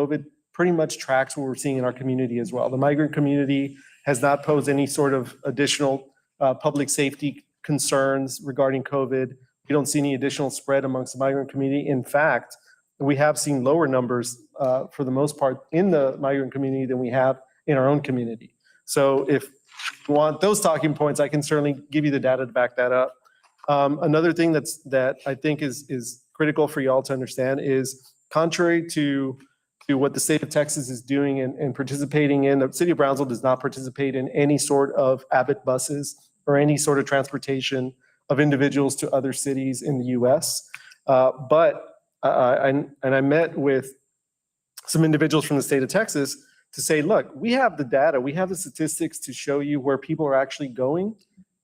COVID pretty much tracks what we're seeing in our community as well. The migrant community has not posed any sort of additional public safety concerns regarding COVID. We don't see any additional spread amongst the migrant community. In fact, we have seen lower numbers for the most part in the migrant community than we have in our own community. So if you want those talking points, I can certainly give you the data to back that up. Another thing that I think is critical for y'all to understand is contrary to what the state of Texas is doing and participating in, the city of Brownsville does not participate in any sort of Abbott buses or any sort of transportation of individuals to other cities in the US. But I met with some individuals from the state of Texas to say, look, we have the data, we have the statistics to show you where people are actually going.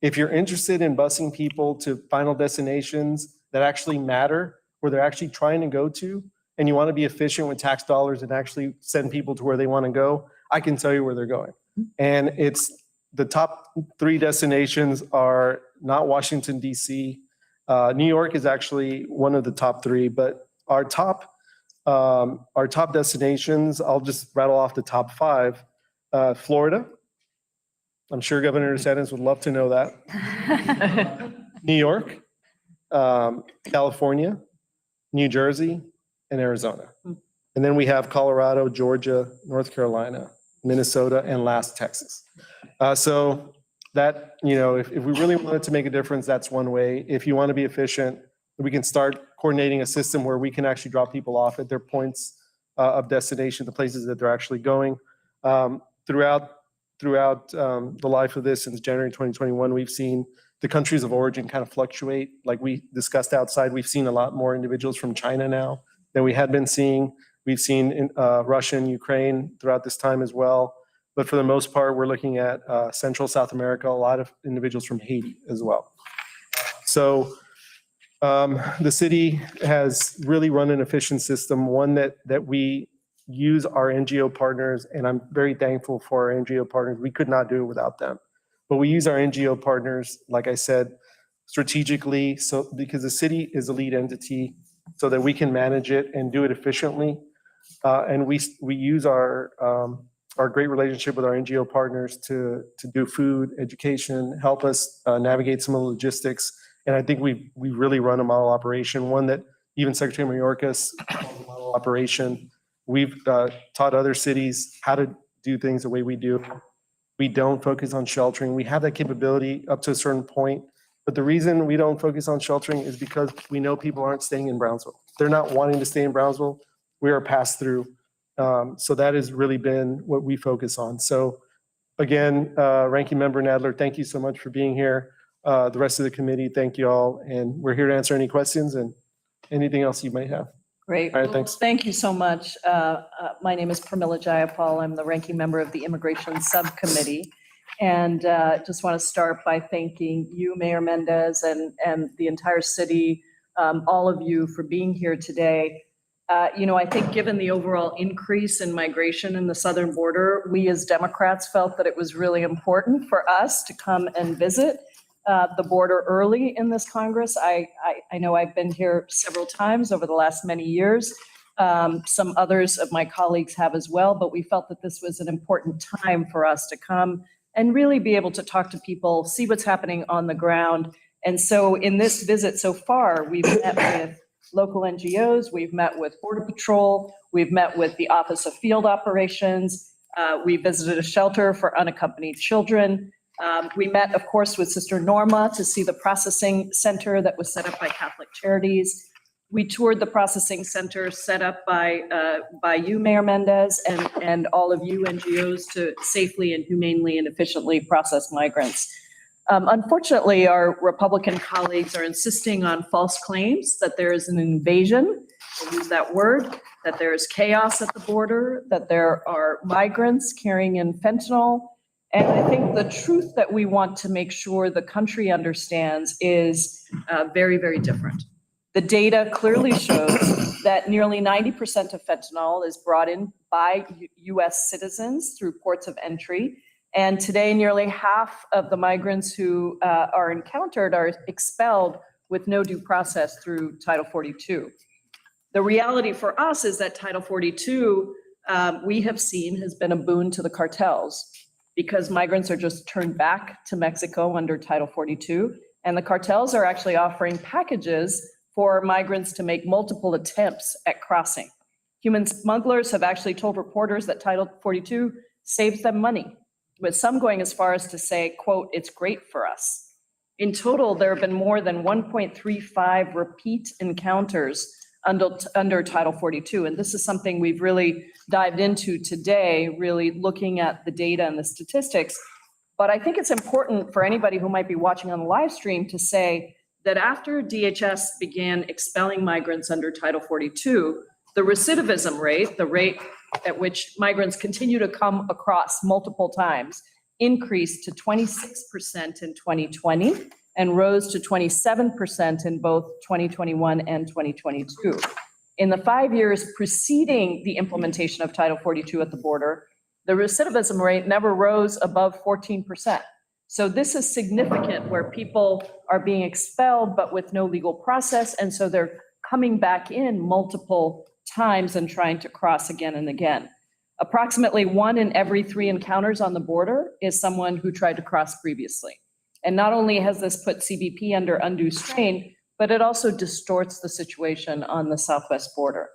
If you're interested in busing people to final destinations that actually matter, where they're actually trying to go to, and you want to be efficient with tax dollars and actually send people to where they want to go, I can tell you where they're going. And it's the top 3 destinations are not Washington, D.C. New York is actually one of the top 3, but our top destinations, I'll just rattle off the top 5. Florida. I'm sure Governor DeSantis would love to know that. New York, California, New Jersey, and Arizona. And then we have Colorado, Georgia, North Carolina, Minnesota, and last Texas. So that, if we really wanted to make a difference, that's one way. If you want to be efficient, we can start coordinating a system where we can actually drop people off at their points of destination, the places that they're actually going. Throughout the life of this, since January 2021, we've seen the countries of origin kind of fluctuate. Like we discussed outside, we've seen a lot more individuals from China now than we had been seeing. We've seen Russia and Ukraine throughout this time as well. But for the most part, we're looking at Central South America, a lot of individuals from Haiti as well. So the city has really run an efficient system, one that we use our NGO partners, and I'm very thankful for our NGO partners. We could not do it without them. But we use our NGO partners, like I said, strategically, so because the city is a lead entity, so that we can manage it and do it efficiently. And we use our great relationship with our NGO partners to do food, education, help us navigate some of the logistics. And I think we really run a model operation, one that even Secretary Mayorkas called a model operation. We've taught other cities how to do things the way we do. We don't focus on sheltering. We have that capability up to a certain point. But the reason we don't focus on sheltering is because we know people aren't staying in Brownsville. They're not wanting to stay in Brownsville. We are pass through. So that has really been what we focus on. So again, Ranking Member Nadler, thank you so much for being here. The rest of the committee, thank you all. And we're here to answer any questions and anything else you might have. Great. All right, thanks. Thank you so much. My name is Pramila Jayapal. I'm the ranking member of the Immigration Subcommittee. And just want to start by thanking you, Mayor Mendez, and the entire city, all of you for being here today. I think given the overall increase in migration in the southern border, we as Democrats felt that it was really important for us to come and visit the border early in this Congress. I know I've been here several times over the last many years. Some others of my colleagues have as well, but we felt that this was an important time for us to come and really be able to talk to people, see what's happening on the ground. And so in this visit so far, we've met with local NGOs, we've met with Border Patrol, we've met with the Office of Field Operations, we visited a shelter for unaccompanied children. We met, of course, with Sister Norma to see the processing center that was set up by Catholic Charities. We toured the processing center set up by you, Mayor Mendez, and all of you NGOs to safely and humanely and efficiently process migrants. Unfortunately, our Republican colleagues are insisting on false claims that there is an invasion, they use that word, that there is chaos at the border, that there are migrants carrying in fentanyl. And I think the truth that we want to make sure the country understands is very, very different. The data clearly shows that nearly 90% of fentanyl is brought in by US citizens through ports of entry. And today, nearly half of the migrants who are encountered are expelled with no due process through Title 42. The reality for us is that Title 42 we have seen has been a boon to the cartels because migrants are just turned back to Mexico under Title 42. And the cartels are actually offering packages for migrants to make multiple attempts at crossing. Human smugglers have actually told reporters that Title 42 saves them money, with some going as far as to say, quote, "It's great for us." In total, there have been more than 1.35 repeat encounters under Title 42. And this is something we've really dived into today, really looking at the data and the statistics. But I think it's important for anybody who might be watching on the live stream to say that after DHS began expelling migrants under Title 42, the recidivism rate, the rate at which migrants continue to come across multiple times, increased to 26% in 2020 and rose to 27% in both 2021 and 2022. In the 5 years preceding the implementation of Title 42 at the border, the recidivism rate never rose above 14%. So this is significant where people are being expelled but with no legal process, and so they're coming back in multiple times and trying to cross again and again. Approximately 1 in every 3 encounters on the border is someone who tried to cross previously. And not only has this put CBP under undue strain, but it also distorts the situation on the southwest border.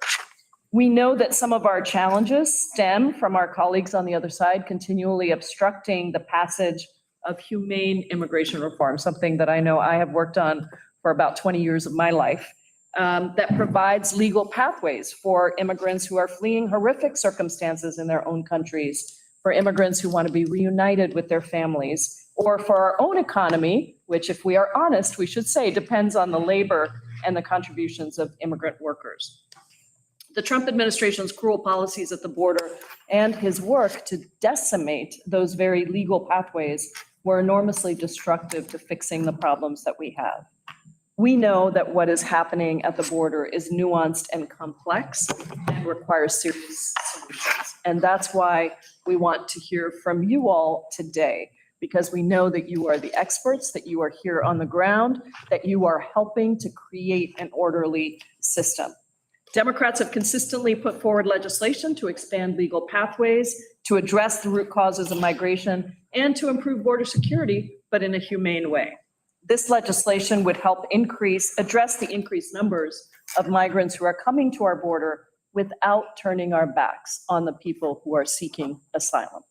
We know that some of our challenges stem from our colleagues on the other side continually obstructing the passage of humane immigration reform, something that I know I have worked on for about 20 years of my life, that provides legal pathways for immigrants who are fleeing horrific circumstances in their own countries, for immigrants who want to be reunited with their families, or for our own economy, which, if we are honest, we should say depends on the labor and the contributions of immigrant workers. The Trump administration's cruel policies at the border and his work to decimate those very legal pathways were enormously destructive to fixing the problems that we have. We know that what is happening at the border is nuanced and complex and requires serious solutions. And that's why we want to hear from you all today, because we know that you are the experts, that you are here on the ground, that you are helping to create an orderly system. Democrats have consistently put forward legislation to expand legal pathways, to address the root causes of migration, and to improve border security, but in a humane way. This legislation would help address the increased numbers of migrants who are coming to our border without turning our backs on the people who are seeking asylum.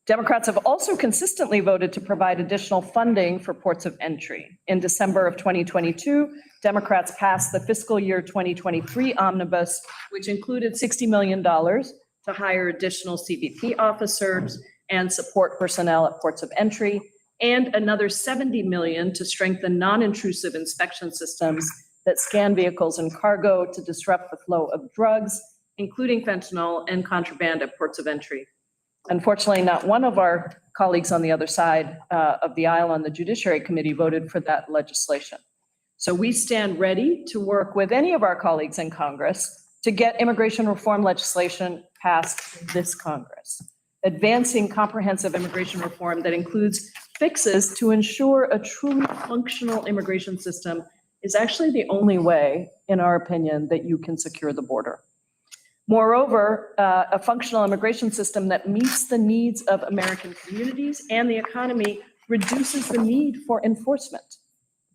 Democrats have also consistently voted to provide additional funding for ports of entry. In December of 2022, Democrats passed the fiscal year 2023 omnibus, which included $60 million to hire additional CBP officers and support personnel at ports of entry, and another $70 million to strengthen non-intrusive inspection systems that scan vehicles and cargo to disrupt the flow of drugs, including fentanyl and contraband at ports of entry. Unfortunately, not one of our colleagues on the other side of the aisle on the Judiciary Committee voted for that legislation. So we stand ready to work with any of our colleagues in Congress to get immigration reform legislation passed this Congress, advancing comprehensive immigration reform that includes fixes to ensure a truly functional immigration system is actually the only way, in our opinion, that you can secure the border. Moreover, a functional immigration system that meets the needs of American communities and the economy reduces the need for enforcement.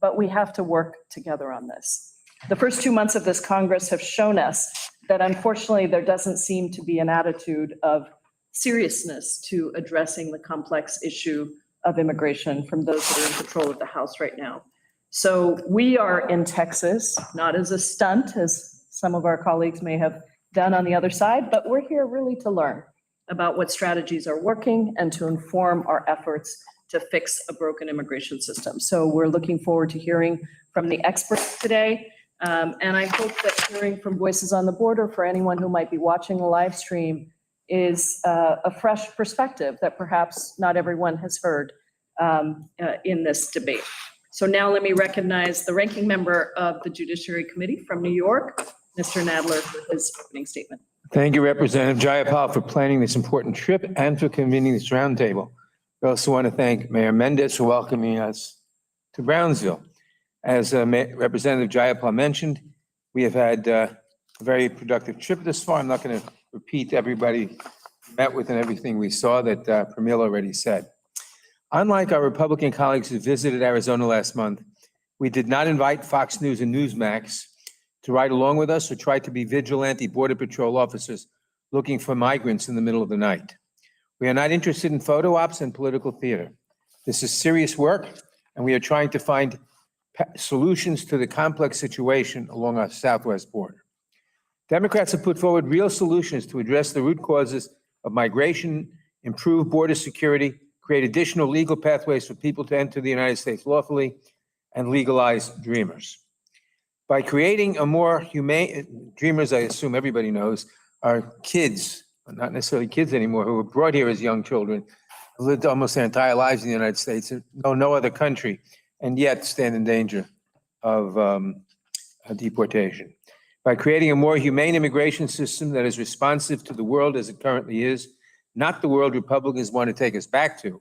But we have to work together on this. The first 2 months of this Congress have shown us that unfortunately there doesn't seem to be an attitude of seriousness to addressing the complex issue of immigration from those that are in control of the House right now. So we are in Texas, not as a stunt, as some of our colleagues may have done on the other side, but we're here really to learn about what strategies are working and to inform our efforts to fix a broken immigration system. So we're looking forward to hearing from the experts today. And I hope that hearing from Voices on the Border for anyone who might be watching the live stream is a fresh perspective that perhaps not everyone has heard in this debate. So now let me recognize the ranking member of the Judiciary Committee from New York, Mr. Nadler, for his opening statement. Thank you, Representative Jayapal, for planning this important trip and for convening this roundtable. We also want to thank Mayor Mendez for welcoming us to Brownsville. As Representative Jayapal mentioned, we have had a very productive trip this far. I'm not going to repeat everybody met with and everything we saw that Pramila already said. Unlike our Republican colleagues who visited Arizona last month, we did not invite Fox News and Newsmax to ride along with us or try to be vigilante Border Patrol officers looking for migrants in the middle of the night. We are not interested in photo ops and political theater. This is serious work, and we are trying to find solutions to the complex situation along our southwest border. Democrats have put forward real solutions to address the root causes of migration, improve border security, create additional legal pathways for people to enter the United States lawfully, and legalize Dreamers. By creating a more humane, Dreamers, I assume everybody knows, are kids, not necessarily kids anymore, who were brought here as young children, lived almost their entire lives in the United States, and know no other country, and yet stand in danger of deportation. By creating a more humane immigration system that is responsive to the world as it currently is, not the world Republicans want to take us back to,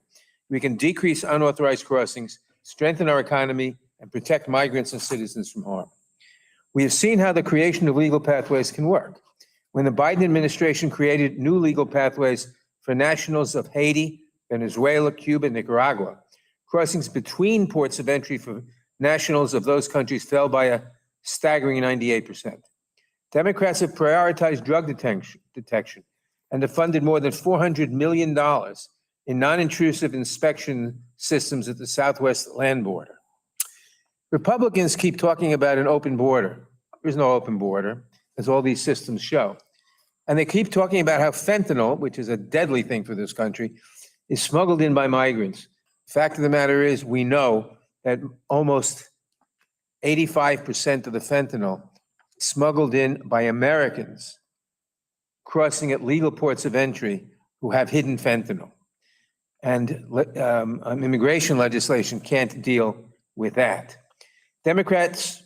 we can decrease unauthorized crossings, strengthen our economy, and protect migrants and citizens from harm. We have seen how the creation of legal pathways can work. When the Biden administration created new legal pathways for nationals of Haiti, Venezuela, Cuba, and Nicaragua, crossings between ports of entry for nationals of those countries fell by a staggering 98%. Democrats have prioritized drug detection and have funded more than $400 million in non-intrusive inspection systems at the southwest land border. Republicans keep talking about an open border. There's no open border, as all these systems show. And they keep talking about how fentanyl, which is a deadly thing for this country, is smuggled in by migrants. The fact of the matter is, we know that almost 85% of the fentanyl is smuggled in by Americans crossing at legal ports of entry who have hidden fentanyl. And immigration legislation can't deal with that. Democrats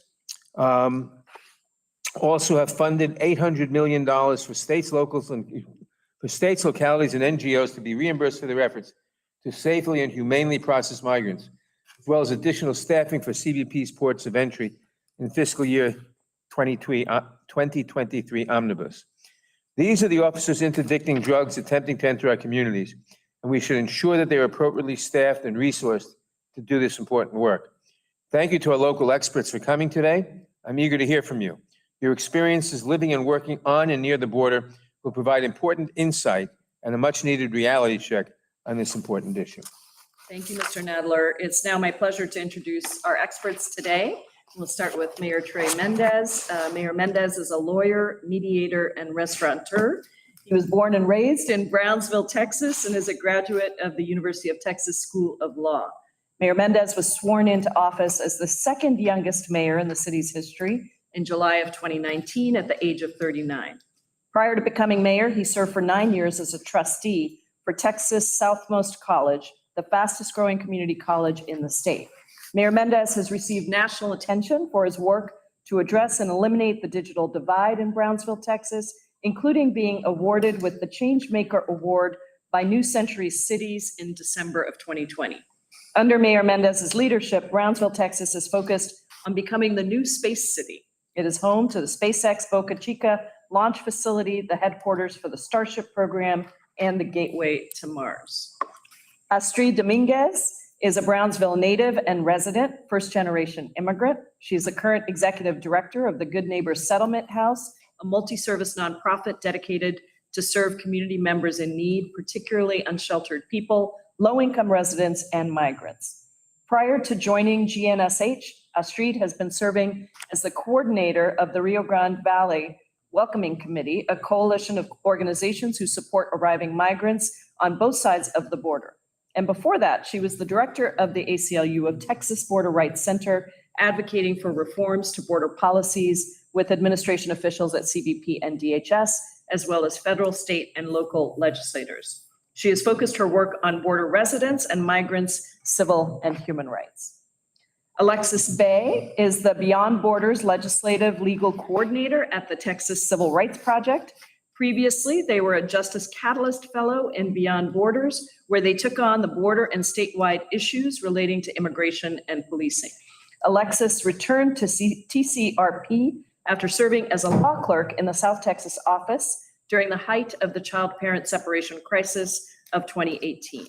also have funded $800 million for states, localities, and NGOs to be reimbursed for their efforts to safely and humanely process migrants, as well as additional staffing for CBP's ports of entry in fiscal year 2023 omnibus. These are the officers interdicting drugs attempting to enter our communities, and we should ensure that they are appropriately staffed and resourced to do this important work. Thank you to our local experts for coming today. I'm eager to hear from you. Your experiences living and working on and near the border will provide important insight and a much-needed reality check on this important issue. Thank you, Mr. Nadler. It's now my pleasure to introduce our experts today. We'll start with Mayor Trey Mendez. Mayor Mendez is a lawyer, mediator, and restaurateur. He was born and raised in Brownsville, Texas, and is a graduate of the University of Texas School of Law. Mayor Mendez was sworn into office as the second youngest mayor in the city's history in July of 2019 at the age of 39. Prior to becoming mayor, he served for 9 years as a trustee for Texas Southmost College, the fastest growing community college in the state. Mayor Mendez has received national attention for his work to address and eliminate the digital divide in Brownsville, Texas, including being awarded with the Changemaker Award by New Century Cities in December of 2020. Under Mayor Mendez's leadership, Brownsville, Texas is focused on becoming the new space city. It is home to the SpaceX Boca Chica launch facility, the headquarters for the Starship program, and the gateway to Mars. Astrid Dominguez is a Brownsville native and resident, first-generation immigrant. She is the current executive director of the Good Neighbors Settlement House, a multi-service nonprofit dedicated to serve community members in need, particularly unsheltered people, low-income residents, and migrants. Prior to joining GNSH, Astrid has been serving as the coordinator of the Rio Grande Valley Welcoming Committee, a coalition of organizations who support arriving migrants on both sides of the border. And before that, she was the director of the ACLU of Texas Border Rights Center, advocating for reforms to border policies with administration officials at CBP and DHS, as well as federal, state, and local legislators. She has focused her work on border residents and migrants, civil and human rights. Alexis Bay is the Beyond Borders Legislative Legal Coordinator at the Texas Civil Rights Project. Previously, they were a Justice Catalyst Fellow in Beyond Borders, where they took on the border and statewide issues relating to immigration and policing. Alexis returned to TCRP after serving as a law clerk in the South Texas office during the height of the child-parent separation crisis of 2018.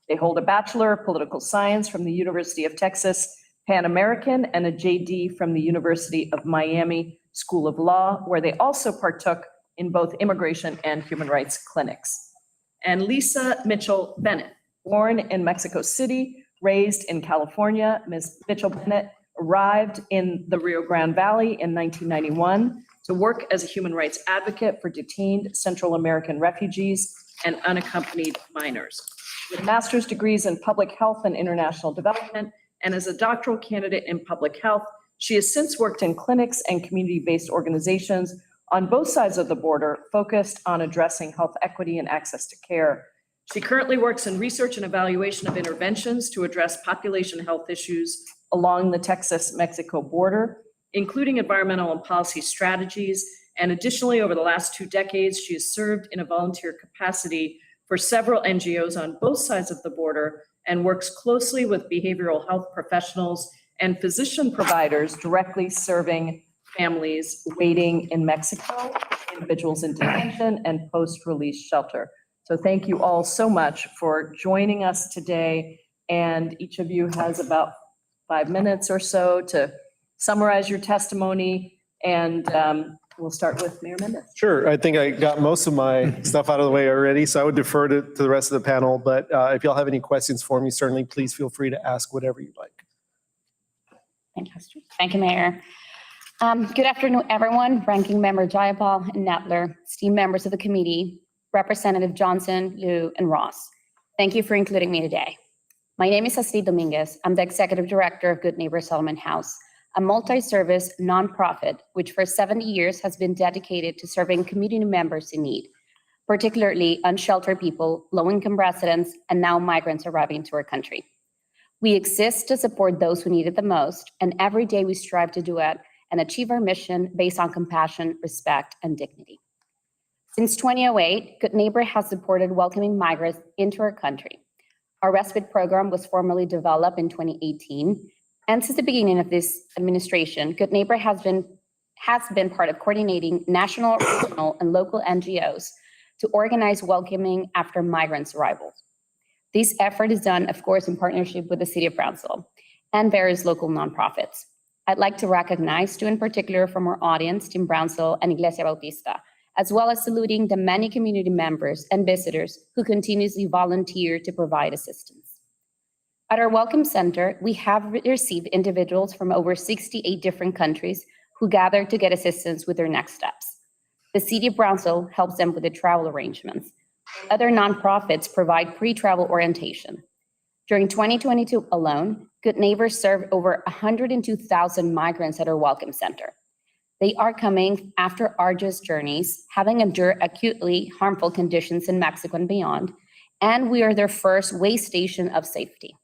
They hold a Bachelor of Political Science from the University of Texas Pan American and a JD from the University of Miami School of Law, where they also partook in both immigration and human rights clinics. And Lisa Mitchell Bennett, born in Mexico City, raised in California. Ms. Mitchell Bennett arrived in the Rio Grande Valley in 1991 to work as a human rights advocate for detained Central American refugees and unaccompanied minors. With master's degrees in public health and international development, and as a doctoral candidate in public health, she has since worked in clinics and community-based organizations on both sides of the border, focused on addressing health equity and access to care. She currently works in research and evaluation of interventions to address population health issues along the Texas-Mexico border, including environmental and policy strategies. And additionally, over the last 2 decades, she has served in a volunteer capacity for several NGOs on both sides of the border and works closely with behavioral health professionals and physician providers directly serving families waiting in Mexico, individuals in detention, and post-release shelter. So thank you all so much for joining us today. And each of you has about 5 minutes or so to summarize your testimony. And we'll start with Mayor Mendez. Sure. I think I got most of my stuff out of the way already, so I would defer to the rest of the panel. But if y'all have any questions for me, certainly please feel free to ask whatever you'd like. Fantastic. Thank you, Mayor. Good afternoon, everyone. Ranking Member Jayapal and Nettler, esteemed members of the committee, Representative Johnson, Liu, and Ross. Thank you for including me today. My name is Astrid Dominguez. I'm the Executive Director of Good Neighbor Settlement House, a multi-service nonprofit which for 70 years has been dedicated to serving community members in need, particularly unsheltered people, low-income residents, and now migrants arriving into our country. We exist to support those who need it the most, and every day we strive to do it and achieve our mission based on compassion, respect, and dignity. Since 2008, Good Neighbor has supported welcoming migrants into our country. Our respite program was formally developed in 2018, and since the beginning of this administration, Good Neighbor has been part of coordinating national, regional, and local NGOs to organize welcoming after migrants' arrivals. This effort is done, of course, in partnership with the City of Brownsville and various local nonprofits. I'd like to recognize two in particular from our audience, Team Brownsville and Iglesia Bautista, as well as saluting the many community members and visitors who continuously volunteer to provide assistance. At our Welcome Center, we have received individuals from over 68 different countries who gather to get assistance with their next steps. The City of Brownsville helps them with the travel arrangements. Other nonprofits provide pre-travel orientation. During 2022 alone, Good Neighbors served over 102,000 migrants at our Welcome Center. They are coming after arduous journeys, having endured acutely harmful conditions in Mexico and beyond, and we are their first way station of safety.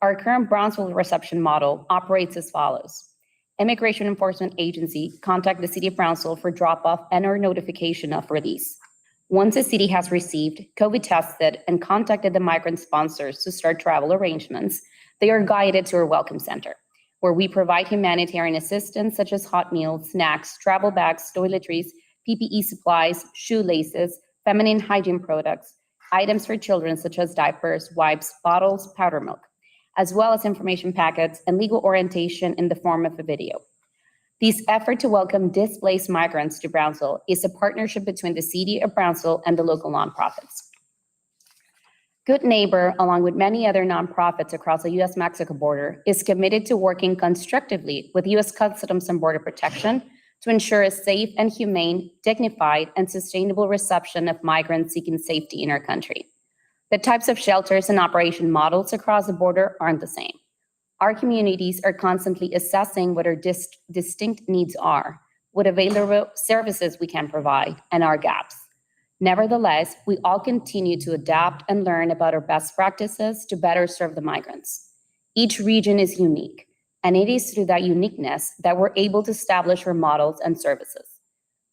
Our current Brownsville reception model operates as follows. Immigration Enforcement Agency contact the City of Brownsville for drop-off and/or notification of release. Once the city has received, COVID tested, and contacted the migrant sponsors to start travel arrangements, they are guided to our Welcome Center, where we provide humanitarian assistance such as hot meals, snacks, travel bags, toiletries, PPE supplies, shoelaces, feminine hygiene products, items for children such as diapers, wipes, bottles, powder milk, as well as information packets and legal orientation in the form of a video. This effort to welcome displaced migrants to Brownsville is a partnership between the City of Brownsville and the local nonprofits. Good Neighbor, along with many other nonprofits across the U.S.-Mexico border, is committed to working constructively with U.S. Customs and Border Protection to ensure a safe and humane, dignified, and sustainable reception of migrants seeking safety in our country. The types of shelters and operation models across the border aren't the same. Our communities are constantly assessing what our distinct needs are, what available services we can provide, and our gaps. Nevertheless, we all continue to adapt and learn about our best practices to better serve the migrants. Each region is unique, and it is through that uniqueness that we're able to establish our models and services.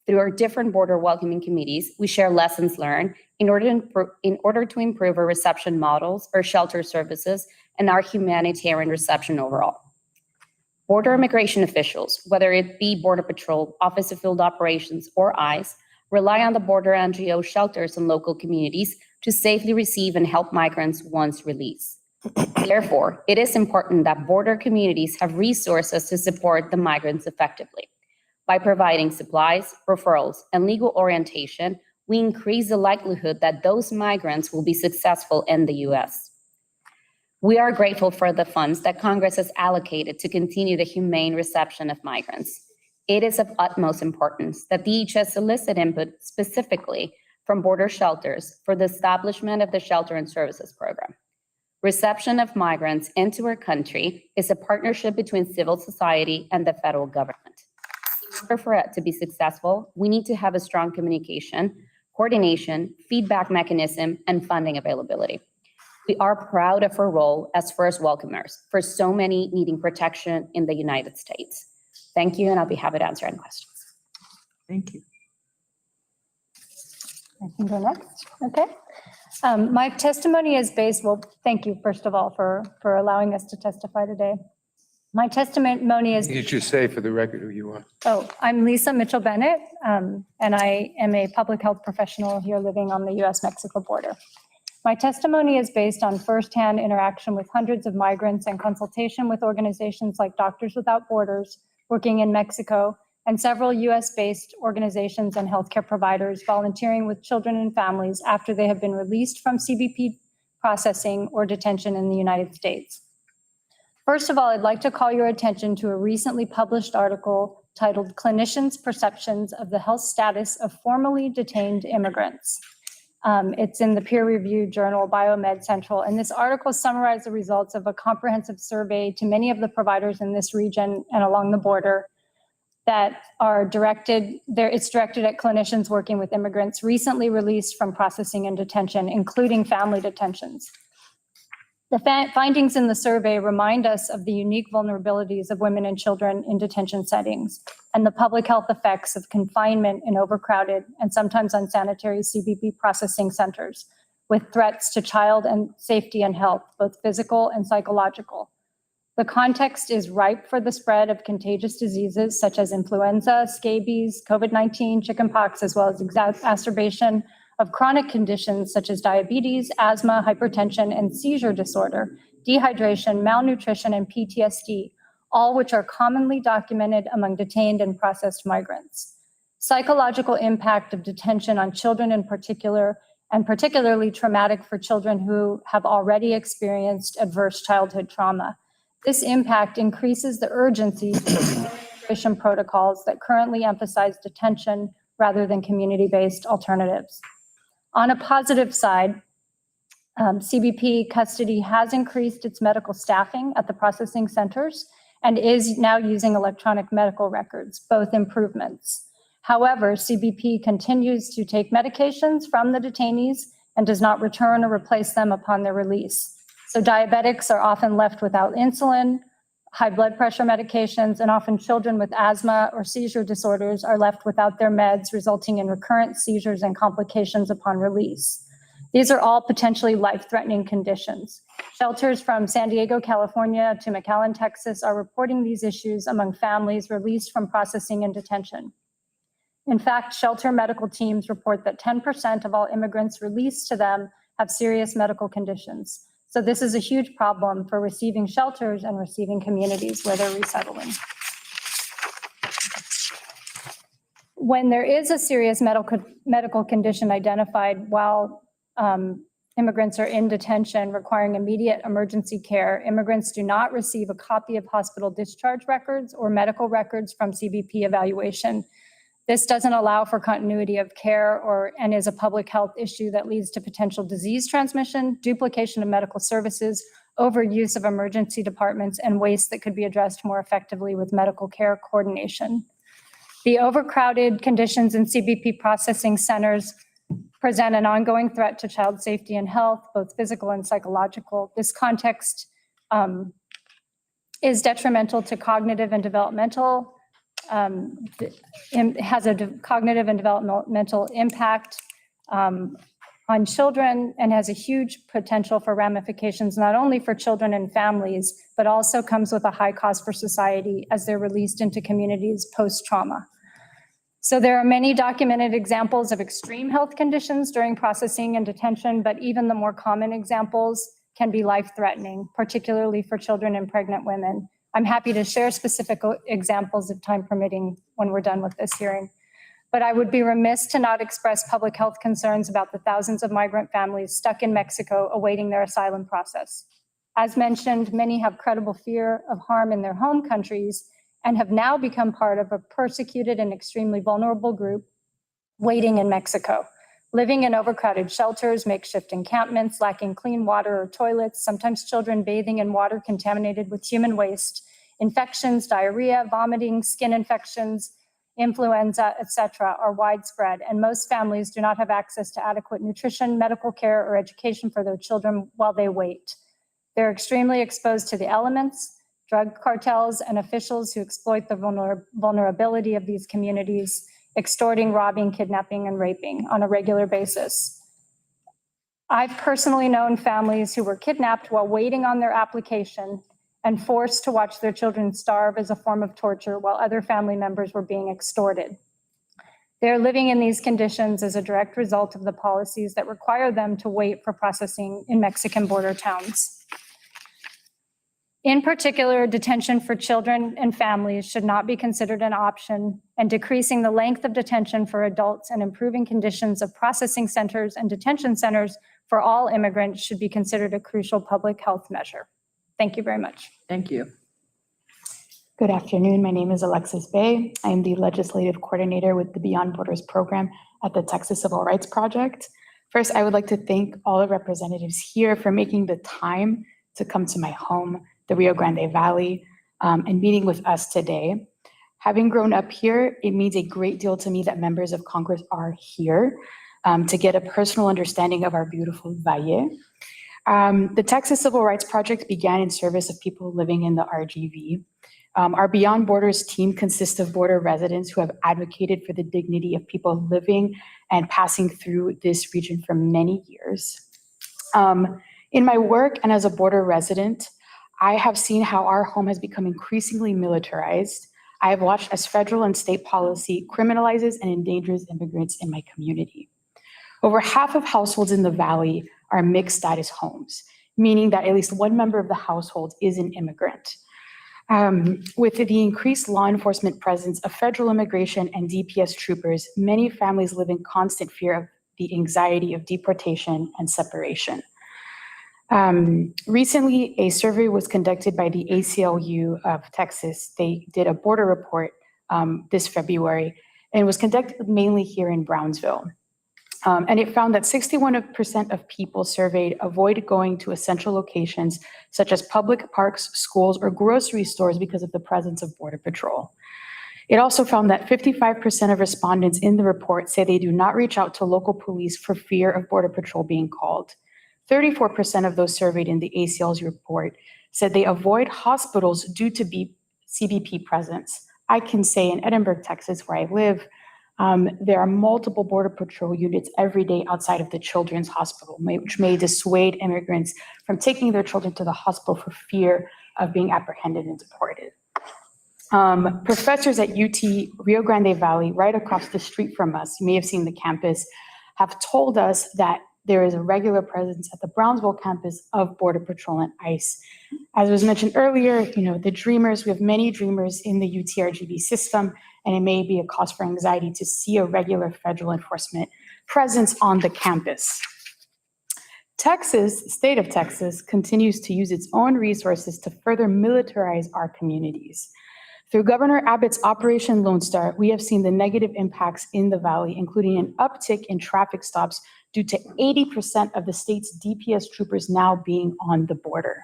Through our different border welcoming committees, we share lessons learned in order to improve our reception models, our shelter services, and our humanitarian reception overall. Border immigration officials, whether it be Border Patrol, Office of Field Operations, or ICE, rely on the border NGO shelters and local communities to safely receive and help migrants once released. Therefore, it is important that border communities have resources to support the migrants effectively. By providing supplies, referrals, and legal orientation, we increase the likelihood that those migrants will be successful in the U.S. We are grateful for the funds that Congress has allocated to continue the humane reception of migrants. It is of utmost importance that DHS solicit input specifically from border shelters for the establishment of the Shelter and Services Program. Reception of migrants into our country is a partnership between civil society and the federal government. In order for it to be successful, we need to have a strong communication, coordination, feedback mechanism, and funding availability. We are proud of our role as first welcomers for so many needing protection in the United States. Thank you, and I'll be happy to answer any questions. Thank you. I can go next. Okay. My testimony is based, well, thank you, first of all, for allowing us to testify today. My testimony is, You should say for the record who you are. I'm Lisa Mitchell-Bennett, and I am a public health professional here living on the US-Mexico border. My testimony is based on firsthand interaction with hundreds of migrants and consultation with organizations like Doctors Without Borders working in Mexico, and several US-based organizations and healthcare providers volunteering with children and families after they have been released from CBP processing or detention in the United States. First of all, I'd like to call your attention to a recently published article titled "Clinicians' Perceptions of the Health Status of Formerly Detained Immigrants." It's in the peer-reviewed journal Biomed Central, and this article summarized the results of a comprehensive survey to many of the providers in this region and along the border that are directed, it's directed at clinicians working with immigrants recently released from processing and detention, including family detentions. The findings in the survey remind us of the unique vulnerabilities of women and children in detention settings and the public health effects of confinement in overcrowded and sometimes unsanitary CBP processing centers, with threats to child and safety and health, both physical and psychological. The context is ripe for the spread of contagious diseases such as influenza, scabies, COVID-19, chickenpox, as well as exacerbation of chronic conditions such as diabetes, asthma, hypertension, and seizure disorder, dehydration, malnutrition, and PTSD, all which are commonly documented among detained and processed migrants. Psychological impact of detention on children in particular, and particularly traumatic for children who have already experienced adverse childhood trauma. This impact increases the urgency of immigration protocols that currently emphasize detention rather than community-based alternatives. On a positive side, CBP custody has increased its medical staffing at the processing centers and is now using electronic medical records, both improvements. However, CBP continues to take medications from the detainees and does not return or replace them upon their release. So diabetics are often left without insulin, high blood pressure medications, and often children with asthma or seizure disorders are left without their meds, resulting in recurrent seizures and complications upon release. These are all potentially life-threatening conditions. Shelters from San Diego, California to McAllen, Texas are reporting these issues among families released from processing and detention. In fact, shelter medical teams report that 10% of all immigrants released to them have serious medical conditions. So this is a huge problem for receiving shelters and receiving communities where they're resettling. When there is a serious medical condition identified while immigrants are in detention requiring immediate emergency care, immigrants do not receive a copy of hospital discharge records or medical records from CBP evaluation. This doesn't allow for continuity of care and is a public health issue that leads to potential disease transmission, duplication of medical services, overuse of emergency departments, and waste that could be addressed more effectively with medical care coordination. The overcrowded conditions in CBP processing centers present an ongoing threat to child safety and health, both physical and psychological. This context is detrimental to cognitive and developmental has a cognitive and developmental impact on children and has a huge potential for ramifications, not only for children and families, but also comes with a high cost for society as they're released into communities post-trauma. So there are many documented examples of extreme health conditions during processing and detention, but even the more common examples can be life-threatening, particularly for children and pregnant women. I'm happy to share specific examples if time permitting when we're done with this hearing. But I would be remiss to not express public health concerns about the thousands of migrant families stuck in Mexico awaiting their asylum process. As mentioned, many have credible fear of harm in their home countries and have now become part of a persecuted and extremely vulnerable group waiting in Mexico, living in overcrowded shelters, makeshift encampments, lacking clean water or toilets, sometimes children bathing in water contaminated with human waste, infections, diarrhea, vomiting, skin infections, influenza, etc., are widespread, and most families do not have access to adequate nutrition, medical care, or education for their children while they wait. They're extremely exposed to the elements, drug cartels, and officials who exploit the vulnerability of these communities, extorting, robbing, kidnapping, and raping on a regular basis. I've personally known families who were kidnapped while waiting on their application and forced to watch their children starve as a form of torture while other family members were being extorted. They're living in these conditions as a direct result of the policies that require them to wait for processing in Mexican border towns. In particular, detention for children and families should not be considered an option, and decreasing the length of detention for adults and improving conditions of processing centers and detention centers for all immigrants should be considered a crucial public health measure. Thank you very much. Thank you. Good afternoon. My name is Alexis Bay. I am the legislative coordinator with the Beyond Borders program at the Texas Civil Rights Project. First, I would like to thank all the representatives here for making the time to come to my home, the Rio Grande Valley, and meeting with us today. Having grown up here, it means a great deal to me that members of Congress are here to get a personal understanding of our beautiful Valle. The Texas Civil Rights Project began in service of people living in the RGV. Our Beyond Borders team consists of border residents who have advocated for the dignity of people living and passing through this region for many years. In my work and as a border resident, I have seen how our home has become increasingly militarized. I have watched as federal and state policy criminalizes and endangers immigrants in my community. Over half of households in the Valley are mixed status homes, meaning that at least one member of the household is an immigrant. With the increased law enforcement presence of federal immigration and DPS troopers, many families live in constant fear of the anxiety of deportation and separation. Recently, a survey was conducted by the ACLU of Texas. They did a border report this February, and it was conducted mainly here in Brownsville. And it found that 61% of people surveyed avoid going to essential locations such as public parks, schools, or grocery stores because of the presence of Border Patrol. It also found that 55% of respondents in the report say they do not reach out to local police for fear of Border Patrol being called. 34% of those surveyed in the ACL's report said they avoid hospitals due to CBP presence. I can say in Edinburgh, Texas, where I live, there are multiple Border Patrol units every day outside of the Children's Hospital, which may dissuade immigrants from taking their children to the hospital for fear of being apprehended and deported. Professors at UT Rio Grande Valley, right across the street from us, you may have seen the campus, have told us that there is a regular presence at the Brownsville campus of Border Patrol and ICE. As was mentioned earlier, the Dreamers, we have many Dreamers in the UTRGV system, and it may be a cause for anxiety to see a regular federal enforcement presence on the campus. State of Texas, continues to use its own resources to further militarize our communities. Through Governor Abbott's Operation Lone Star, we have seen the negative impacts in the Valley, including an uptick in traffic stops due to 80% of the state's DPS troopers now being on the border.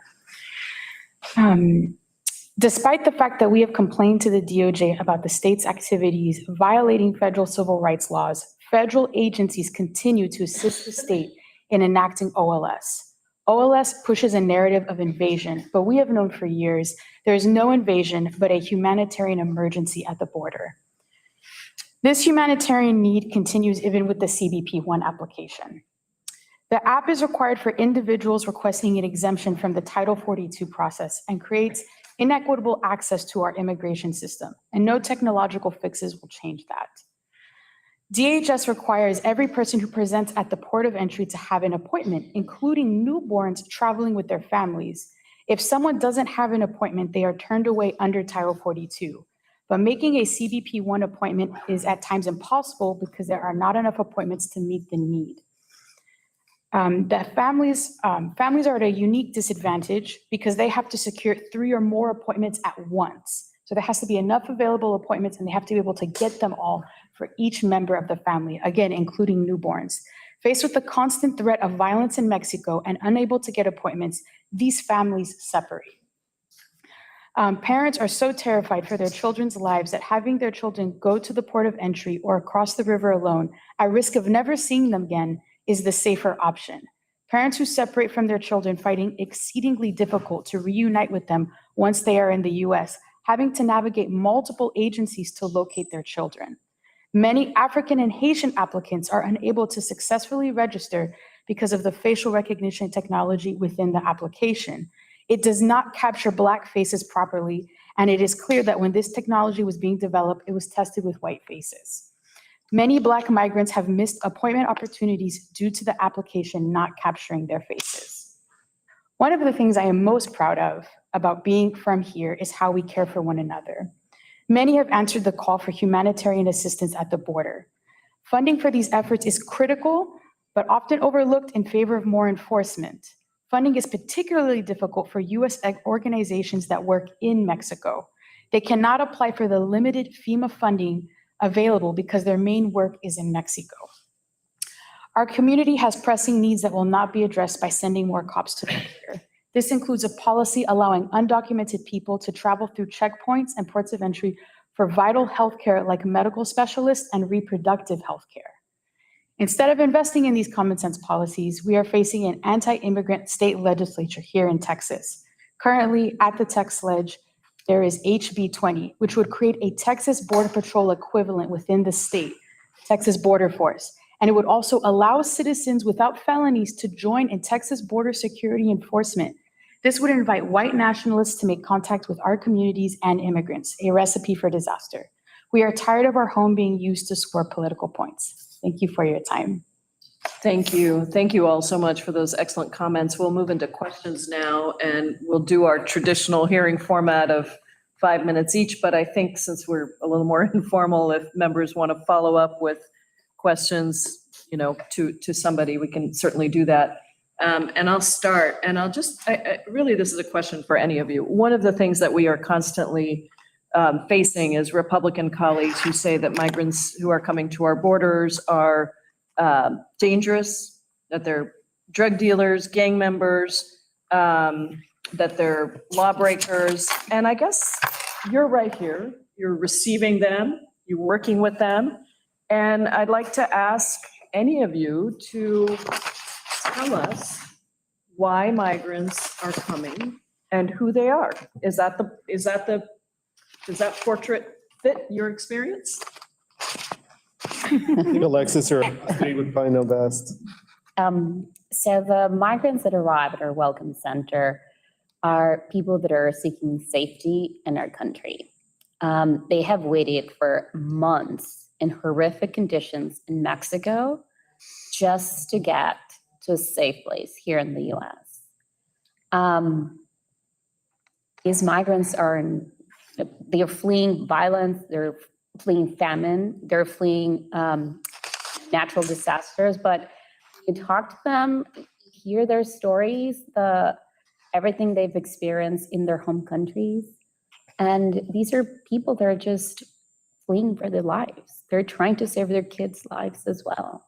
Despite the fact that we have complained to the DOJ about the state's activities violating federal civil rights laws, federal agencies continue to assist the state in enacting OLS. OLS pushes a narrative of invasion, but we have known for years there is no invasion but a humanitarian emergency at the border. This humanitarian need continues even with the CBP-1 application. The app is required for individuals requesting an exemption from the Title 42 process and creates inequitable access to our immigration system, and no technological fixes will change that. DHS requires every person who presents at the port of entry to have an appointment, including newborns traveling with their families. If someone doesn't have an appointment, they are turned away under Title 42. But making a CBP-1 appointment is at times impossible because there are not enough appointments to meet the need. Families are at a unique disadvantage because they have to secure 3 or more appointments at once. So there has to be enough available appointments and they have to be able to get them all for each member of the family, again, including newborns. Faced with the constant threat of violence in Mexico and unable to get appointments, these families separate. Parents are so terrified for their children's lives that having their children go to the port of entry or across the river alone, at risk of never seeing them again, is the safer option. Parents who separate from their children find it exceedingly difficult to reunite with them once they are in the US, having to navigate multiple agencies to locate their children. Many African and Haitian applicants are unable to successfully register because of the facial recognition technology within the application. It does not capture Black faces properly, and it is clear that when this technology was being developed, it was tested with white faces. Many Black migrants have missed appointment opportunities due to the application not capturing their faces. One of the things I am most proud of about being from here is how we care for one another. Many have answered the call for humanitarian assistance at the border. Funding for these efforts is critical, but often overlooked in favor of more enforcement. Funding is particularly difficult for US organizations that work in Mexico. They cannot apply for the limited FEMA funding available because their main work is in Mexico. Our community has pressing needs that will not be addressed by sending more cops to the border. This includes a policy allowing undocumented people to travel through checkpoints and ports of entry for vital healthcare like medical specialists and reproductive healthcare. Instead of investing in these common sense policies, we are facing an anti-immigrant state legislature here in Texas. Currently, at the Tex Ledge, there is HB 20, which would create a Texas Border Patrol equivalent within the state, Texas Border Force. And it would also allow citizens without felonies to join in Texas border security enforcement. This would invite white nationalists to make contact with our communities and immigrants, a recipe for disaster. We are tired of our home being used to score political points. Thank you for your time. Thank you. Thank you all so much for those excellent comments. We'll move into questions now, and we'll do our traditional hearing format of 5 minutes each. But I think since we're a little more informal, if members want to follow up with questions, to somebody, we can certainly do that. And I'll start, and I'll just, really, this is a question for any of you. One of the things that we are constantly facing is Republican colleagues who say that migrants who are coming to our borders are dangerous, that they're drug dealers, gang members, that they're lawbreakers. And I guess you're right here. You're receiving them, you're working with them. And I'd like to ask any of you to tell us why migrants are coming and who they are. Does that portrait fit your experience? I think Alexis or Steve would probably know best. So the migrants that arrive at our welcome center are people that are seeking safety in our country. They have waited for months in horrific conditions in Mexico just to get to a safe place here in the US. These migrants they're fleeing violence, they're fleeing famine, they're fleeing natural disasters, but you talk to them, hear their stories, everything they've experienced in their home countries. And these are people that are just fleeing for their lives. They're trying to save their kids' lives as well.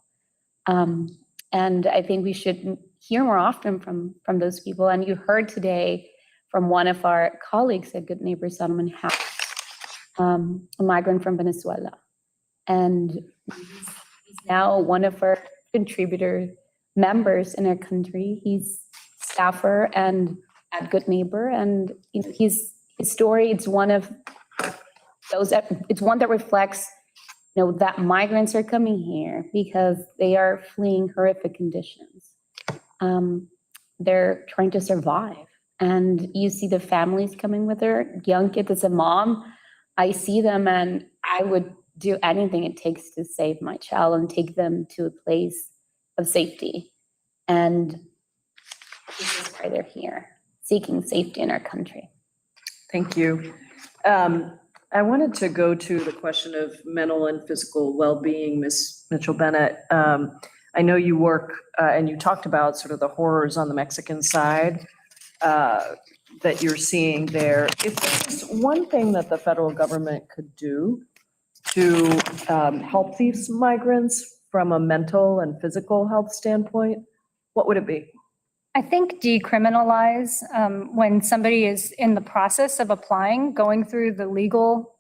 And I think we should hear more often from those people. And you heard today from one of our colleagues at Good Neighbor Settlement House, a migrant from Venezuela. And he's now one of our contributor members in our country. He's staffer and at Good Neighbor. And his story, it's one that reflects that migrants are coming here because they are fleeing horrific conditions. They're trying to survive. And you see the families coming with their young kids. As a mom, I see them and I would do anything it takes to save my child and take them to a place of safety. And this is why they're here, seeking safety in our country. Thank you. I wanted to go to the question of mental and physical well-being, Ms. Mitchell-Bennett. I know you work and you talked about sort of the horrors on the Mexican side that you're seeing there. If there's one thing that the federal government could do to help these migrants from a mental and physical health standpoint, what would it be? I think decriminalize when somebody is in the process of applying, going through the legal,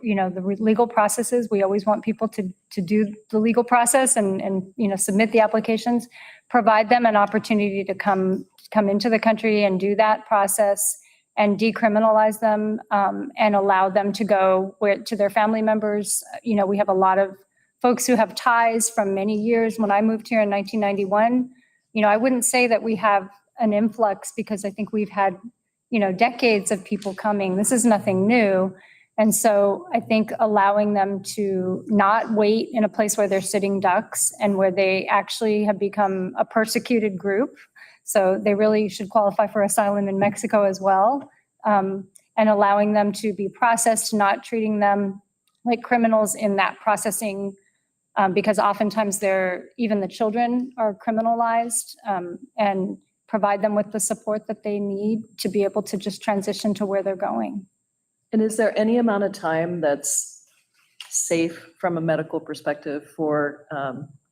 the legal processes. We always want people to do the legal process and submit the applications, provide them an opportunity to come into the country and do that process, and decriminalize them and allow them to go to their family members. We have a lot of folks who have ties from many years. When I moved here in 1991, I wouldn't say that we have an influx, because I think we've had, decades of people coming. This is nothing new. And so I think allowing them to not wait in a place where they're sitting ducks and where they actually have become a persecuted group. So they really should qualify for asylum in Mexico as well. And allowing them to be processed, not treating them like criminals in that processing, because oftentimes even the children are criminalized, and provide them with the support that they need to be able to just transition to where they're going. And is there any amount of time that's safe from a medical perspective for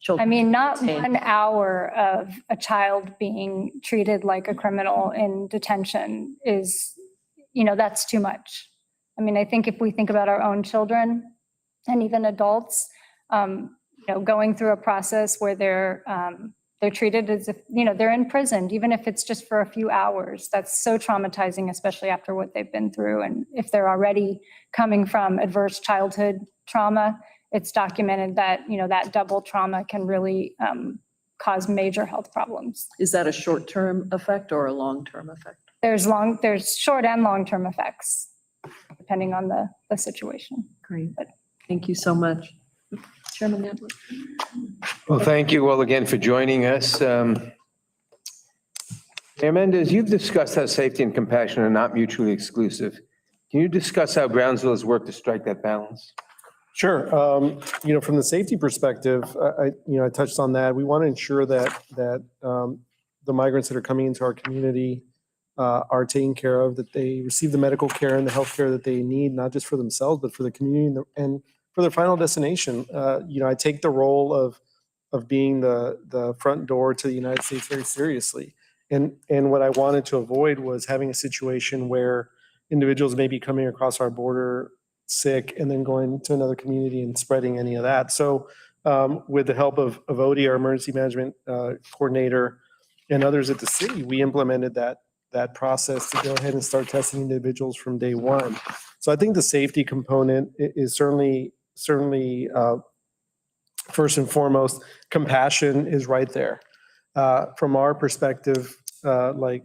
children? I mean, not 1 hour of a child being treated like a criminal in detention is, that's too much. I mean, I think if we think about our own children and even adults, going through a process where they're treated as if, they're imprisoned, even if it's just for a few hours. That's so traumatizing, especially after what they've been through. And if they're already coming from adverse childhood trauma, it's documented that, that double trauma can really cause major health problems. Is that a short-term effect or a long-term effect? There's short and long-term effects, depending on the situation. Great. Thank you so much. Chairman Nadler. Well, thank you all again for joining us. Mayor Mendez, you've discussed how safety and compassion are not mutually exclusive. Can you discuss how Brownsville has worked to strike that balance? Sure. From the safety perspective, I touched on that. We want to ensure that the migrants that are coming into our community are taken care of, that they receive the medical care and the health care that they need, not just for themselves, but for the community and for their final destination. I take the role of being the front door to the United States very seriously. And what I wanted to avoid was having a situation where individuals may be coming across our border sick and then going to another community and spreading any of that. So with the help of Odie, our emergency management coordinator, and others at the city, we implemented that process to go ahead and start testing individuals from day one. So I think the safety component is certainly first and foremost. Compassion is right there. From our perspective, like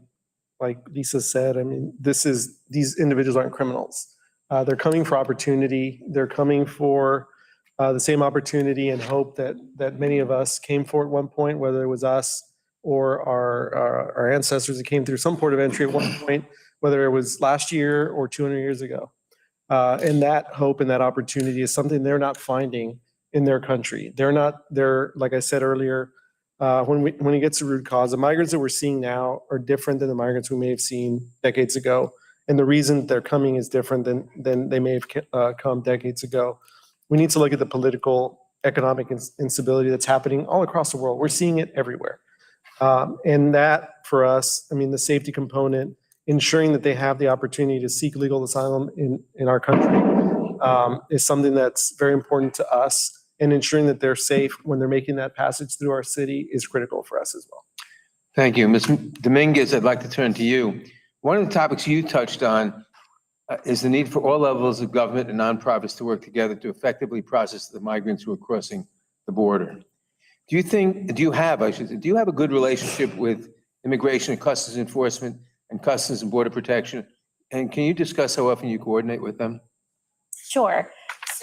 Lisa said, I mean, these individuals aren't criminals. They're coming for opportunity. They're coming for the same opportunity and hope that many of us came for at one point, whether it was us or our ancestors that came through some port of entry at one point, whether it was last year or 200 years ago. And that hope and that opportunity is something they're not finding in their country. They're like I said earlier, when it gets to root cause, the migrants that we're seeing now are different than the migrants we may have seen decades ago. And the reason they're coming is different than they may have come decades ago. We need to look at the political, economic instability that's happening all across the world. We're seeing it everywhere. And that, for us, I mean, the safety component, ensuring that they have the opportunity to seek legal asylum in our country is something that's very important to us. And ensuring that they're safe when they're making that passage through our city is critical for us as well. Thank you. Ms. Dominguez, I'd like to turn to you. One of the topics you touched on is the need for all levels of government and nonprofits to work together to effectively process the migrants who are crossing the border. Do you have a good relationship with Immigration and Customs Enforcement and Customs and Border Protection? And can you discuss how often you coordinate with them? Sure.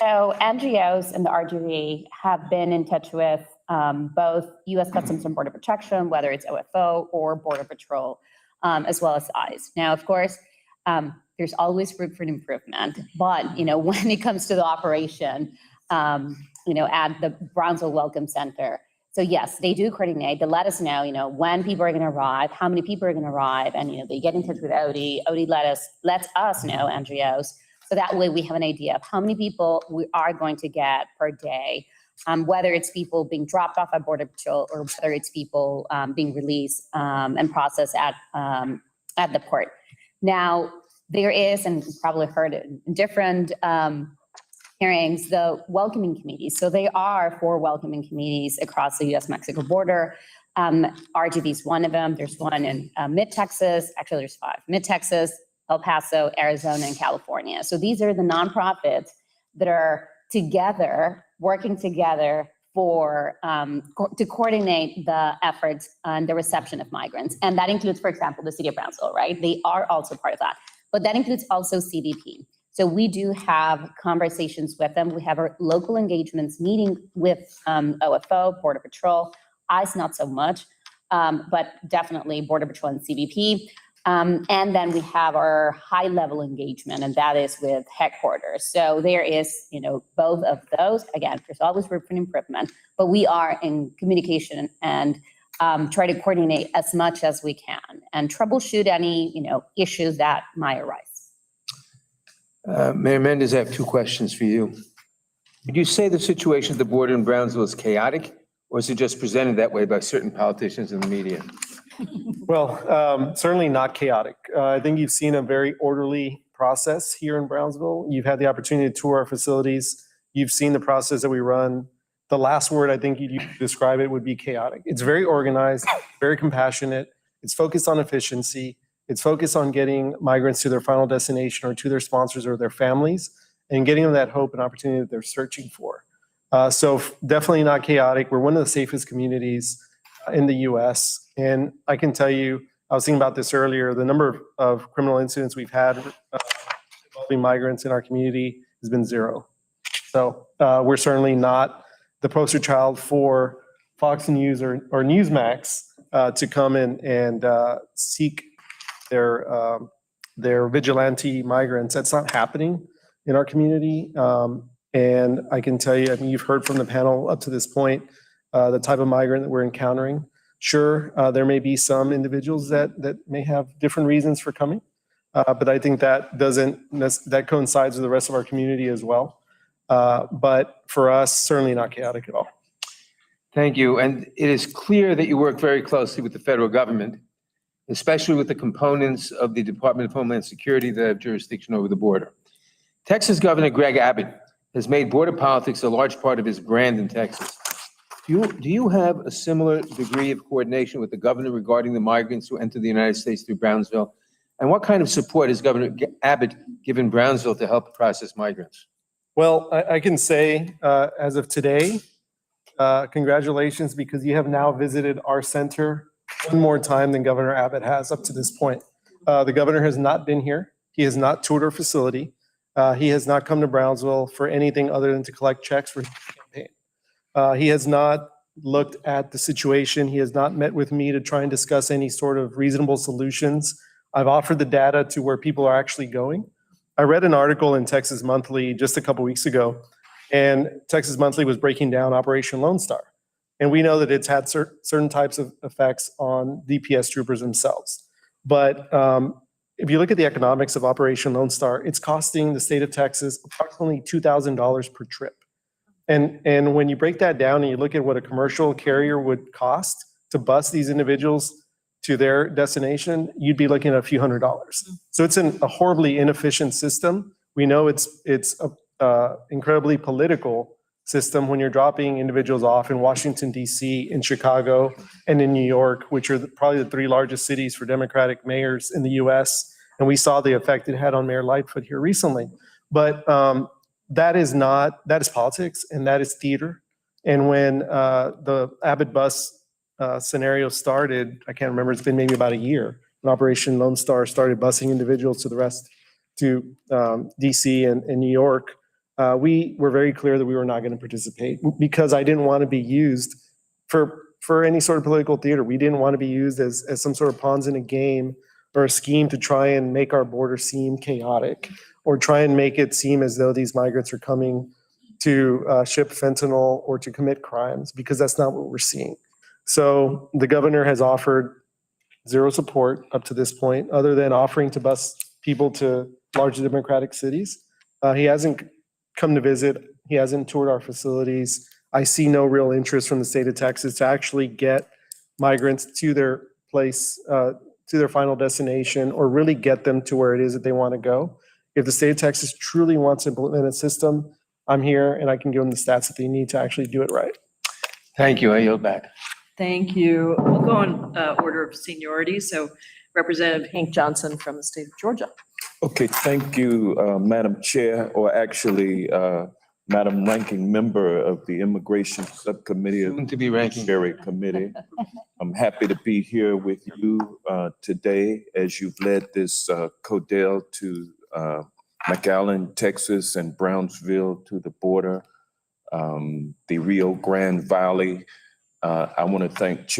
So NGOs and the RGV have been in touch with both U.S. Customs and Border Protection, whether it's OFO or Border Patrol, as well as ICE. Now, of course, there's always room for improvement, but when it comes to the operation, at the Brownsville Welcome Center. So yes, they do coordinate. They let us know, when people are going to arrive, how many people are going to arrive, and they get in touch with OD. OD lets us know, NGOs, so that way we have an idea of how many people we are going to get per day, whether it's people being dropped off at Border Patrol or whether it's people being released and processed at the port. Now, there is, and you've probably heard it in different hearings, the welcoming committees. So there are 4 welcoming committees across the U.S.-Mexico border. RGV is one of them. There's one in mid-Texas. Actually, there's 5. Mid-Texas, El Paso, Arizona, and California. So these are the nonprofits that are together, working together for to coordinate the efforts and the reception of migrants. And that includes, for example, the city of Brownsville, right? They are also part of that. But that includes also CBP. So we do have conversations with them. We have our local engagements meeting with OFO, Border Patrol, ICE not so much, but definitely Border Patrol and CBP. And then we have our high-level engagement, and that is with headquarters. So there is, both of those. Again, there's always room for improvement, but we are in communication and try to coordinate as much as we can and troubleshoot any, issues that might arise. Mayor Mendez, I have 2 questions for you. Would you say the situation at the border in Brownsville is chaotic, or is it just presented that way by certain politicians in the media? Well, certainly not chaotic. I think you've seen a very orderly process here in Brownsville. You've had the opportunity to tour our facilities. You've seen the process that we run. The last word I think you'd describe it would be chaotic. It's very organized, very compassionate. It's focused on efficiency. It's focused on getting migrants to their final destination or to their sponsors or their families and getting them that hope and opportunity that they're searching for. So definitely not chaotic. We're one of the safest communities in the U.S. And I can tell you, I was thinking about this earlier, the number of criminal incidents we've had involving migrants in our community has been 0. So we're certainly not the poster child for Fox News or Newsmax to come in and seek their vigilante migrants. That's not happening in our community. And I can tell you, you've heard from the panel up to this point, the type of migrant that we're encountering. Sure, there may be some individuals that may have different reasons for coming, but I think that coincides with the rest of our community as well. But for us, certainly not chaotic at all. Thank you. And it is clear that you work very closely with the federal government, especially with the components of the Department of Homeland Security that have jurisdiction over the border. Texas Governor Greg Abbott has made border politics a large part of his brand in Texas. Do you have a similar degree of coordination with the governor regarding the migrants who enter the United States through Brownsville? And what kind of support has Governor Abbott given Brownsville to help process migrants? Well, I can say as of today, congratulations, because you have now visited our center one more time than Governor Abbott has up to this point. The governor has not been here. He has not toured our facility. He has not come to Brownsville for anything other than to collect checks for his campaign. He has not looked at the situation. He has not met with me to try and discuss any sort of reasonable solutions. I've offered the data to where people are actually going. I read an article in Texas Monthly just a couple weeks ago, and Texas Monthly was breaking down Operation Lone Star. And we know that it's had certain types of effects on DPS troopers themselves. But if you look at the economics of Operation Lone Star, it's costing the state of Texas approximately $2,000 per trip. And when you break that down and you look at what a commercial carrier would cost to bus these individuals to their destination, you'd be looking at a few $100s. So it's a horribly inefficient system. We know it's a incredibly political system when you're dropping individuals off in Washington, D.C., in Chicago, and in New York, which are probably the 3 largest cities for Democratic mayors in the U.S. And we saw the effect it had on Mayor Lightfoot here recently. But that is politics, and that is theater. And when the Abbott bus scenario started, I can't remember, it's been maybe about a year, when Operation Lone Star started busing individuals to the rest, to DC and New York. we were very clear that we were not going to participate because I didn't want to be used for any sort of political theater. We didn't want to be used as some sort of pawns in a game or a scheme to try and make our border seem chaotic or try and make it seem as though these migrants are coming to ship fentanyl or to commit crimes, because that's not what we're seeing. So the governor has offered zero support up to this point, other than offering to bus people to large Democratic cities. He hasn't come to visit. He hasn't toured our facilities. I see no real interest from the state of Texas to actually get migrants to their place, to their final destination, or really get them to where it is that they want to go. If the state of Texas truly wants to implement a system, I'm here and I can give them the stats that they need to actually do it right. Thank you. I yield back. Thank you. We'll go in order of seniority. So Representative Hank Johnson from the state of Georgia. Okay, thank you, Madam Chair, or actually, Madam Ranking Member of the Immigration Subcommittee of Soon the to be ranking. Judiciary Committee. I'm happy to be here with you today as you've led this codel to McAllen, Texas, and Brownsville to the border, the Rio Grande Valley. I want to thank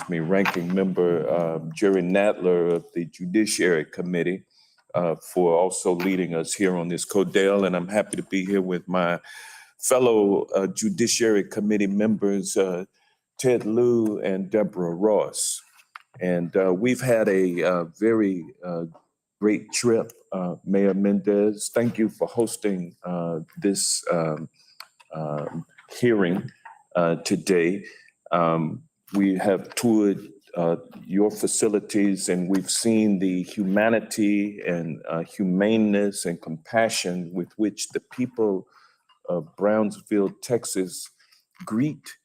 Ranking Member Jerry Nadler of the Judiciary Committee for also leading us here on this codel. And I'm happy to be here with my fellow Judiciary Committee members, Ted Lieu and Deborah Ross. And we've had a very great trip. Mayor Mendez, thank you for hosting this hearing today. We have toured your facilities and we've seen the humanity and humaneness and compassion with which the people of Brownsville, Texas greet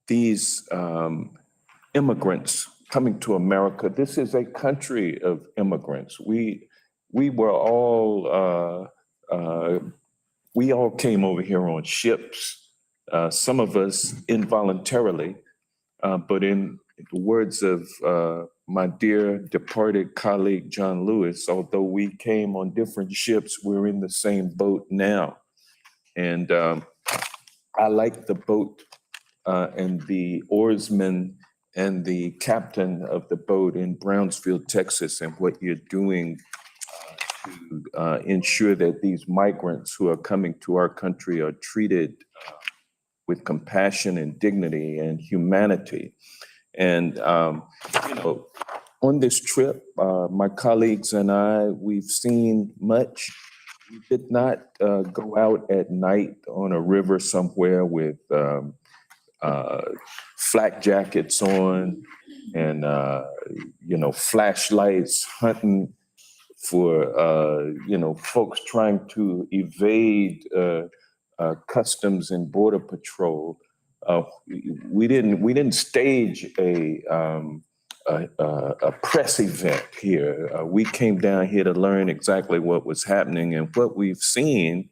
these immigrants coming to America. This is a country of immigrants. We all came over here on ships, some of us involuntarily, but in the words of my dear departed colleague, John Lewis, although we came on different ships, we're in the same boat now. And I like the boat and the oarsman and the captain of the boat in Brownsville, Texas, and what you're doing to ensure that these migrants who are coming to our country are treated with compassion and dignity and humanity. And, on this trip, my colleagues and I, we've seen much. We did not go out at night on a river somewhere with flak jackets on and, flashlights hunting for, folks trying to evade customs and border patrol. We didn't stage a press event here. We came down here to learn exactly what was happening, and what we've seen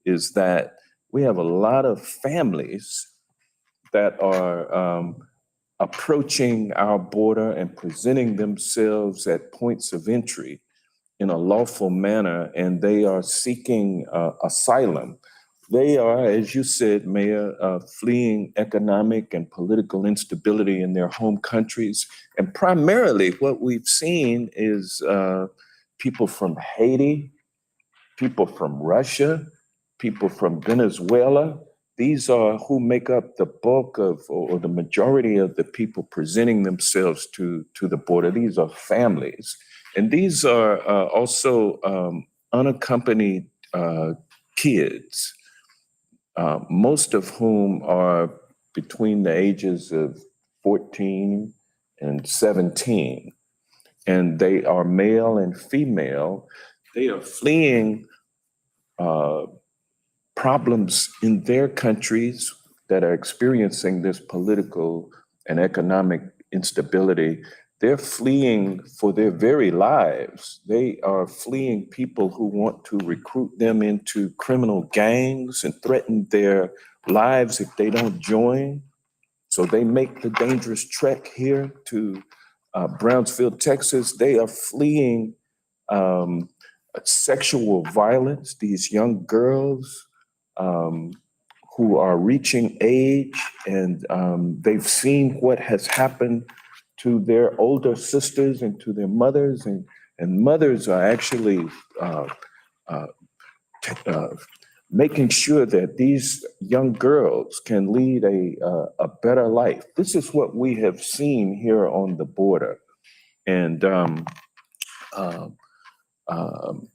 is that we have a lot of families that are approaching our border and presenting themselves at points of entry in a lawful manner, and they are seeking asylum. They are, as you said, Mayor, fleeing economic and political instability in their home countries. And primarily what we've seen is people from Haiti, people from Russia, people from Venezuela. These are who make up the bulk of, or the majority of the people presenting themselves to the border. These are families. And these are also unaccompanied kids. Most of whom are between the ages of 14 and 17. And they are male and female. They are fleeing problems in their countries that are experiencing this political and economic instability. They're fleeing for their very lives. They are fleeing people who want to recruit them into criminal gangs and threaten their lives if they don't join. So they make the dangerous trek here to Brownsville, Texas. They are fleeing sexual violence, these young girls who are reaching age and they've seen what has happened to their older sisters and to their mothers, and mothers are actually making sure that these young girls can lead a better life. This is what we have seen here on the border. And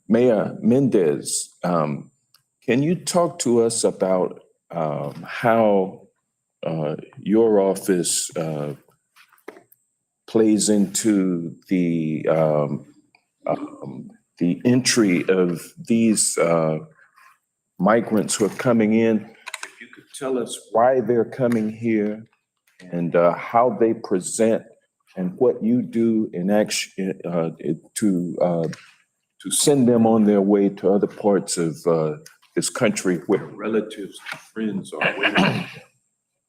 Mayor Mendez, can you talk to us about how your office plays into the entry of these migrants who are coming in? If you could tell us why they're coming here and how they present and what you do in action to send them on their way to other parts of this country where relatives and friends are waiting.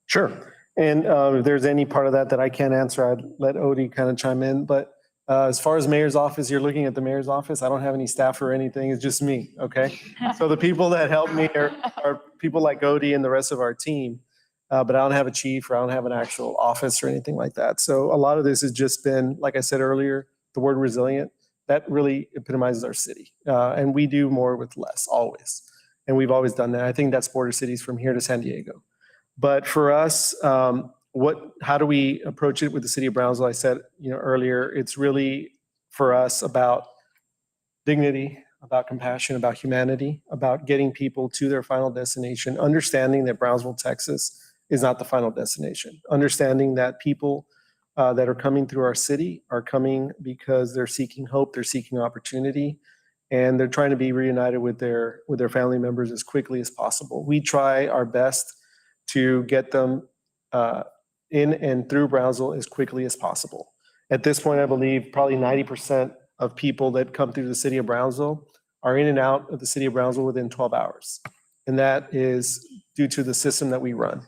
Sure. And if there's any part of that I can't answer, I'd let Odie kind of chime in. But as far as mayor's office, you're looking at the mayor's office. I don't have any staff or anything. It's just me. Okay. So the people that help me are people like Odie and the rest of our team. But I don't have a chief or I don't have an actual office or anything like that. So a lot of this has just been, like I said earlier, the word resilient. That really epitomizes our city. And we do more with less always. And we've always done that. I think that's border cities from here to San Diego. But for us, how do we approach it with the city of Brownsville? I said, earlier, it's really for us about dignity, about compassion, about humanity, about getting people to their final destination, understanding that Brownsville, Texas is not the final destination, understanding that people that are coming through our city are coming because they're seeking hope, they're seeking opportunity, and they're trying to be reunited with their family members as quickly as possible. We try our best to get them in and through Brownsville as quickly as possible. At this point, I believe probably 90% of people that come through the city of Brownsville are in and out of the city of Brownsville within 12 hours. And that is due to the system that we run.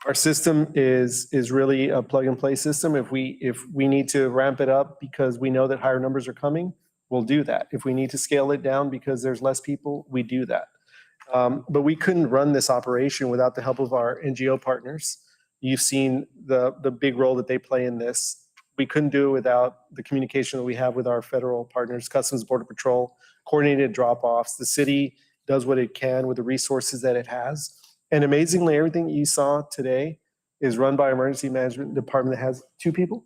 Our system is really a plug and play system. If we need to ramp it up because we know that higher numbers are coming, we'll do that. If we need to scale it down because there's less people, we do that. But we couldn't run this operation without the help of our NGO partners. You've seen the big role that they play in this. We couldn't do it without the communication that we have with our federal partners, Customs Border Patrol, coordinated drop-offs. The city does what it can with the resources that it has. And amazingly, everything you saw today is run by our emergency management department that has 2 people.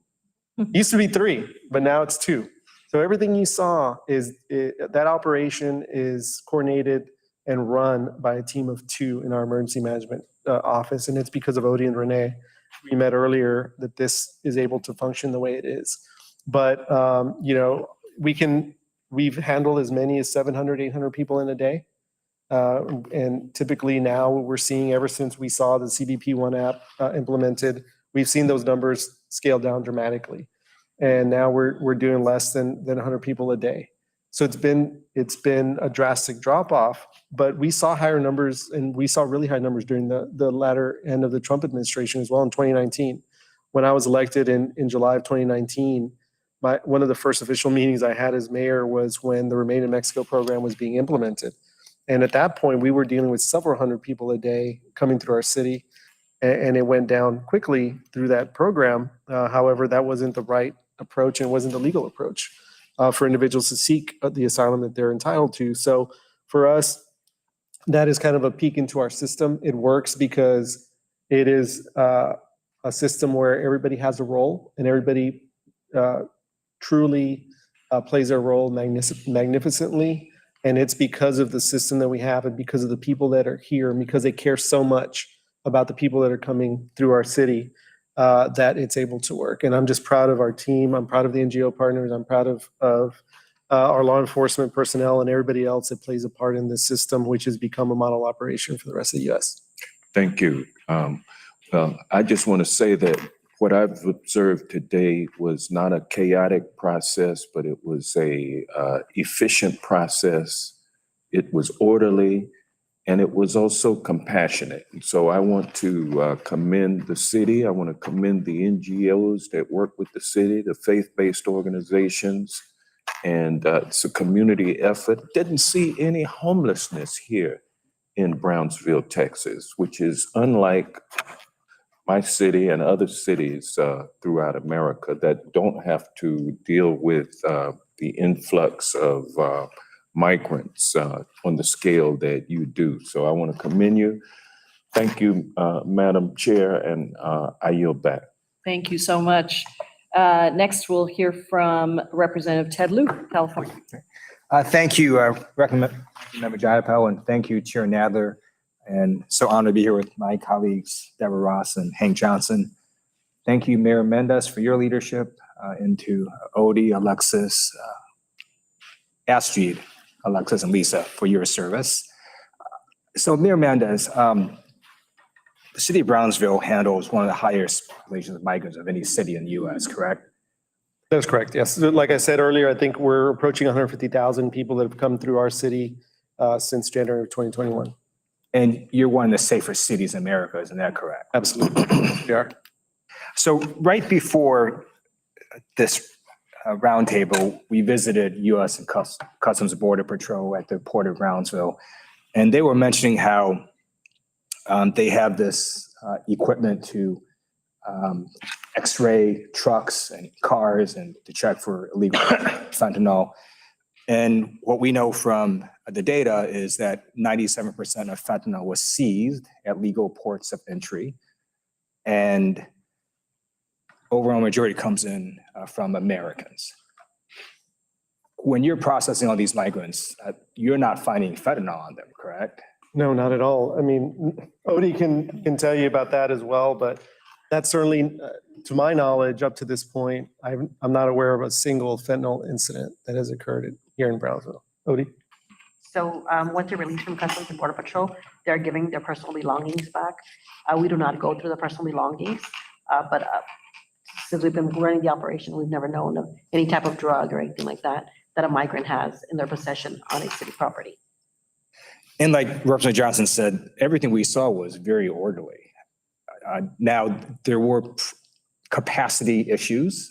Used to be 3, but now it's 2. So everything you saw that operation is coordinated and run by a team of 2 in our emergency management office. And it's because of Odie and Renee. We met earlier that this is able to function the way it is. But, we've handled as many as 700, 800 people in a day. And typically now we're seeing, ever since we saw the CBP1 app implemented, we've seen those numbers scale down dramatically. And now we're doing less than 100 people a day. So it's been a drastic drop off, but we saw higher numbers, and we saw really high numbers during the latter end of the Trump administration as well in 2019. When I was elected in July of 2019, one of the first official meetings I had as mayor was when the Remain in Mexico program was being implemented. And at that point, we were dealing with several hundred people a day coming through our city, and it went down quickly through that program. However, that wasn't the right approach, and it wasn't the legal approach for individuals to seek the asylum that they're entitled to. So for us, that is kind of a peek into our system. It works because it is a system where everybody has a role, and everybody truly plays their role magnificently. And it's because of the system that we have, and because of the people that are here, and because they care so much about the people that are coming through our city, that it's able to work. And I'm just proud of our team. I'm proud of the NGO partners. I'm proud of our law enforcement personnel and everybody else that plays a part in this system, which has become a model operation for the rest of the U.S. Thank you. Well, I just want to say that what I've observed today was not a chaotic process, but it was a efficient process. It was orderly, and it was also compassionate. And so I want to commend the city. I want to commend the NGOs that work with the city, the faith-based organizations, And it's a community effort. Didn't see any homelessness here in Brownsville, Texas, which is unlike my city and other cities throughout America that don't have to deal with the influx of migrants on the scale that you do. So I want to commend you. Thank you, Madam Chair, and I yield back. Thank you so much. Next, we'll hear from Representative Ted Lieu, California. Thank you, Member Jayapal, and thank you, Chair Nadler. And so honored to be here with my colleagues, Deborah Ross and Hank Johnson. Thank you, Mayor Mendez, for your leadership, and to Odie, Alexis, Astrid, Alexis, and Lisa for your service. So Mayor Mendez, the city of Brownsville handles one of the highest populations of migrants of any city in the U.S., correct? That's correct, yes. Like I said earlier, I think we're approaching 150,000 people that have come through our city since January of 2021. And you're one of the safest cities in America, isn't that correct? Absolutely, we are. So right before this roundtable, we visited U.S. and Customs and Border Patrol at the Port of Brownsville, and they were mentioning how they have this equipment to X-ray trucks and cars and to check for illegal fentanyl. And what we know from the data is that 97% of fentanyl was seized at legal ports of entry. And overall majority comes in from Americans. When you're processing all these migrants, you're not finding fentanyl on them, correct? No, not at all. I mean, Odie can tell you about that as well, but that's certainly, to my knowledge, up to this point, I'm not aware of a single fentanyl incident that has occurred here in Brownsville. Odie? So once they're released from Customs and Border Patrol, they're giving their personal belongings back. We do not go through the personal belongings, but since we've been running the operation, we've never known of any type of drug or anything like that that a migrant has in their possession on a city property. And like Representative Johnson said, everything we saw was very orderly. Now, there were capacity issues.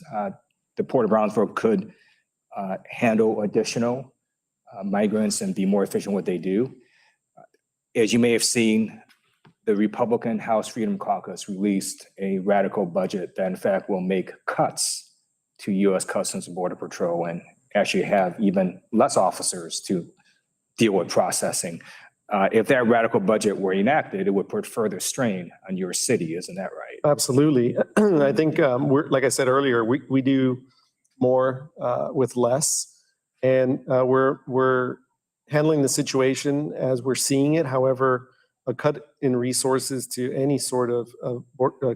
The Port of Brownsville could handle additional migrants and be more efficient in what they do. As you may have seen, the Republican House Freedom Caucus released a radical budget that in fact will make cuts to U.S. Customs and Border Patrol and actually have even less officers to deal with processing. If that radical budget were enacted, it would put further strain on your city, isn't that right? Absolutely. I think, like I said earlier, we do more with less. And we're handling the situation as we're seeing it. However, a cut in resources to any sort of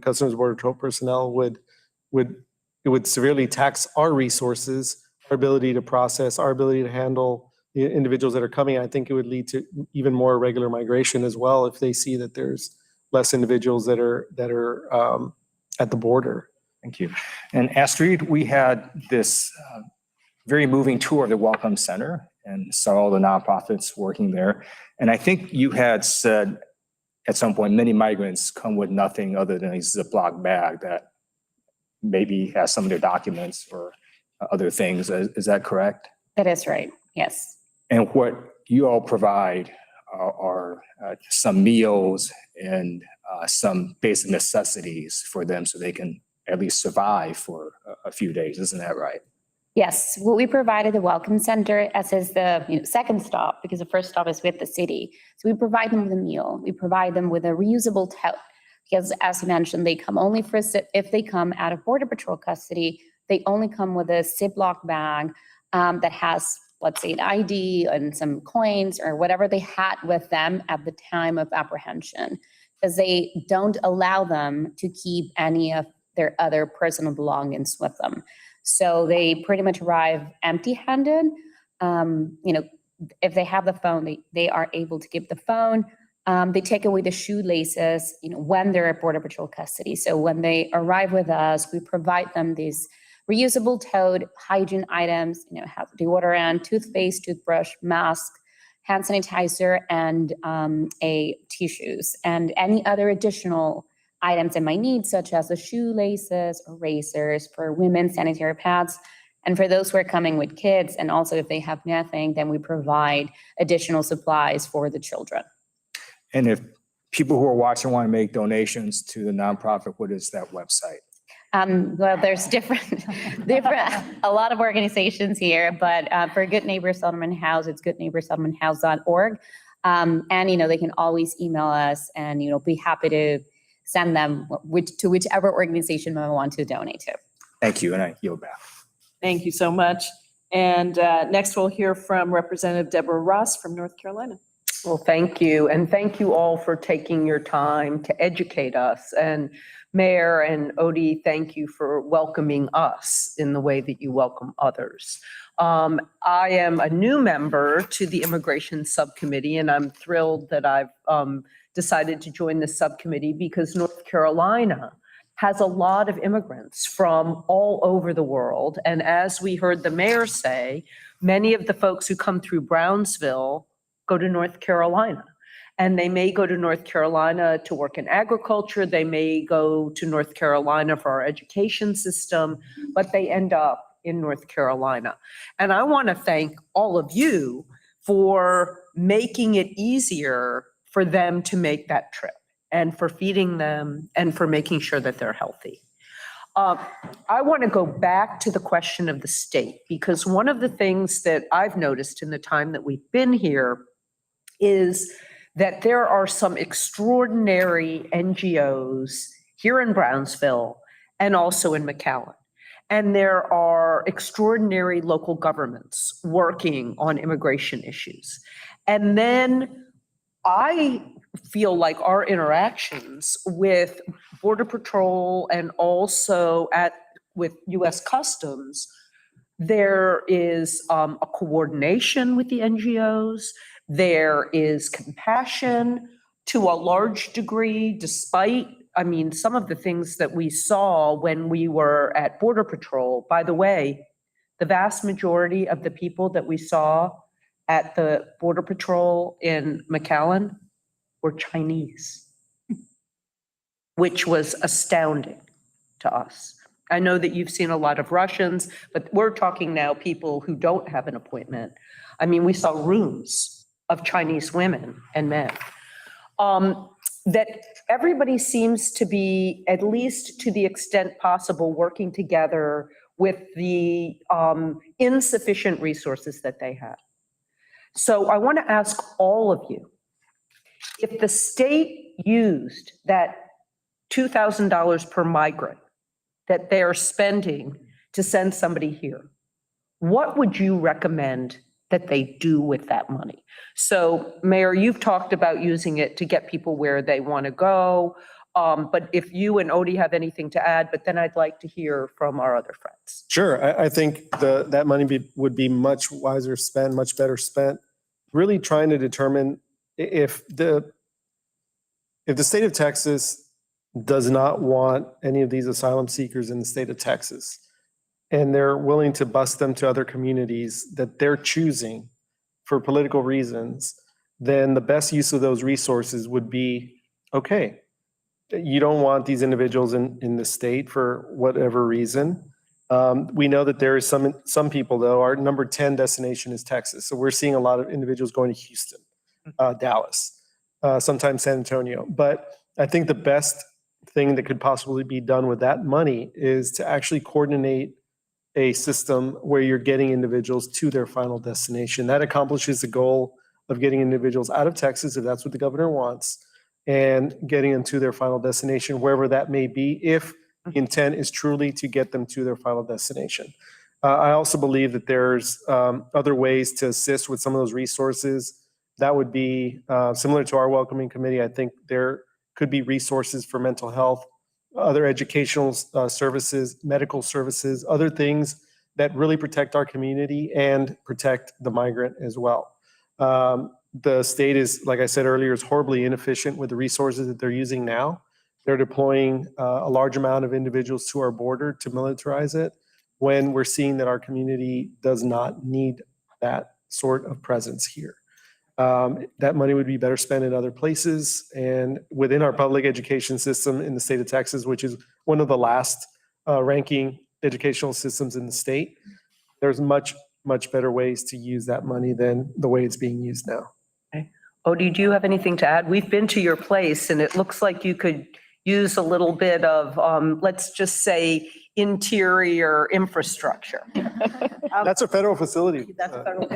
Customs and Border Patrol personnel would severely tax our resources, our ability to process, our ability to handle the individuals that are coming. I think it would lead to even more irregular migration as well if they see that there's less individuals that are at the border. Thank you. And Astrid, we had this very moving tour of the Welcome Center and saw all the nonprofits working there. And I think you had said at some point, many migrants come with nothing other than a Ziploc bag that maybe has some of their documents or other things. Is that correct? That is right, yes. And what you all provide are some meals and some basic necessities for them so they can at least survive for a few days. Isn't that right? Yes, what we provided the Welcome Center as is the second stop, because the first stop is with the city. So we provide them with a meal. We provide them with a reusable tote, because as you mentioned, they come only for if they come out of Border Patrol custody, they only come with a Ziploc bag that has, let's say, an ID and some coins or whatever they had with them at the time of apprehension, because they don't allow them to keep any of their other personal belongings with them. So they pretty much arrive empty-handed. If they have the phone, they are able to give the phone. They take away the shoelaces, when they're at Border Patrol custody. So when they arrive with us, we provide them these reusable tote, hygiene items, have deodorant, toothpaste, toothbrush, mask, hand sanitizer, and tissues, and any other additional items they might need, such as the shoelaces, or razors, for women, sanitary pads, And for those who are coming with kids, and also if they have nothing, then we provide additional supplies for the children. And if people who are watching want to make donations to the nonprofit, what is that website? Well, there's different, a lot of organizations here, but for Good Neighbor Settlement House, it's goodneighborsettlementhouse.org. And, they can always email us and, be happy to send them to whichever organization we want to donate to. Thank you, and I yield back. Thank you so much. And next we'll hear from Representative Deborah Ross from North Carolina. Well, thank you. And thank you all for taking your time to educate us. And Mayor and Odie, thank you for welcoming us in the way that you welcome others. I am a new member to the Immigration Subcommittee, and I'm thrilled that I've decided to join the subcommittee because North Carolina has a lot of immigrants from all over the world. And as we heard the mayor say, many of the folks who come through Brownsville go to North Carolina. And they may go to North Carolina to work in agriculture. They may go to North Carolina for our education system, but they end up in North Carolina. And I want to thank all of you for making it easier for them to make that trip and for feeding them and for making sure that they're healthy. I want to go back to the question of the state, because one of the things that I've noticed in the time that we've been here is that there are some extraordinary NGOs here in Brownsville and also in McAllen. And there are extraordinary local governments working on immigration issues. And then I feel like our interactions with Border Patrol and also with US Customs, there is a coordination with the NGOs. There is compassion to a large degree, despite, some of the things that we saw when we were at Border Patrol. By the way, the vast majority of the people that we saw at the Border Patrol in McAllen were Chinese, which was astounding to us. I know that you've seen a lot of Russians, but we're talking now people who don't have an appointment. We saw rooms of Chinese women and men. That everybody seems to be, at least to the extent possible, working together with the insufficient resources that they have. So I want to ask all of you, if the state used that $2,000 per migrant that they are spending to send somebody here, what would you recommend that they do with that money? So, Mayor, you've talked about using it to get people where they want to go. But if you and Odie have anything to add, but then I'd like to hear from our other friends. Sure. I think that money would be much wiser spent, much better spent, really trying to determine if the state of Texas does not want any of these asylum seekers in the state of Texas, and they're willing to bus them to other communities that they're choosing for political reasons, then the best use of those resources would be, okay, you don't want these individuals in the state for whatever reason. We know that there is some people, though. Our number 10 destination is Texas. So we're seeing a lot of individuals going to Houston, Dallas, sometimes San Antonio. But I think the best thing that could possibly be done with that money is to actually coordinate a system where you're getting individuals to their final destination. That accomplishes the goal of getting individuals out of Texas, if that's what the governor wants, and getting them to their final destination, wherever that may be, if the intent is truly to get them to their final destination. I also believe that there's other ways to assist with some of those resources. That would be similar to our welcoming committee. I think there could be resources for mental health, other educational services, medical services, other things that really protect our community and protect the migrant as well. The state is, like I said earlier, is horribly inefficient with the resources that they're using now. They're deploying a large amount of individuals to our border to militarize it, when we're seeing that our community does not need that sort of presence here. That money would be better spent in other places and within our public education system in the state of Texas, which is one of the last ranking educational systems in the state. there's much better ways to use that money than the way it's being used now. Odie, do you have anything to add? We've been to your place and it looks like you could use a little bit of, let's just say, interior infrastructure. That's a federal facility. That's a federal.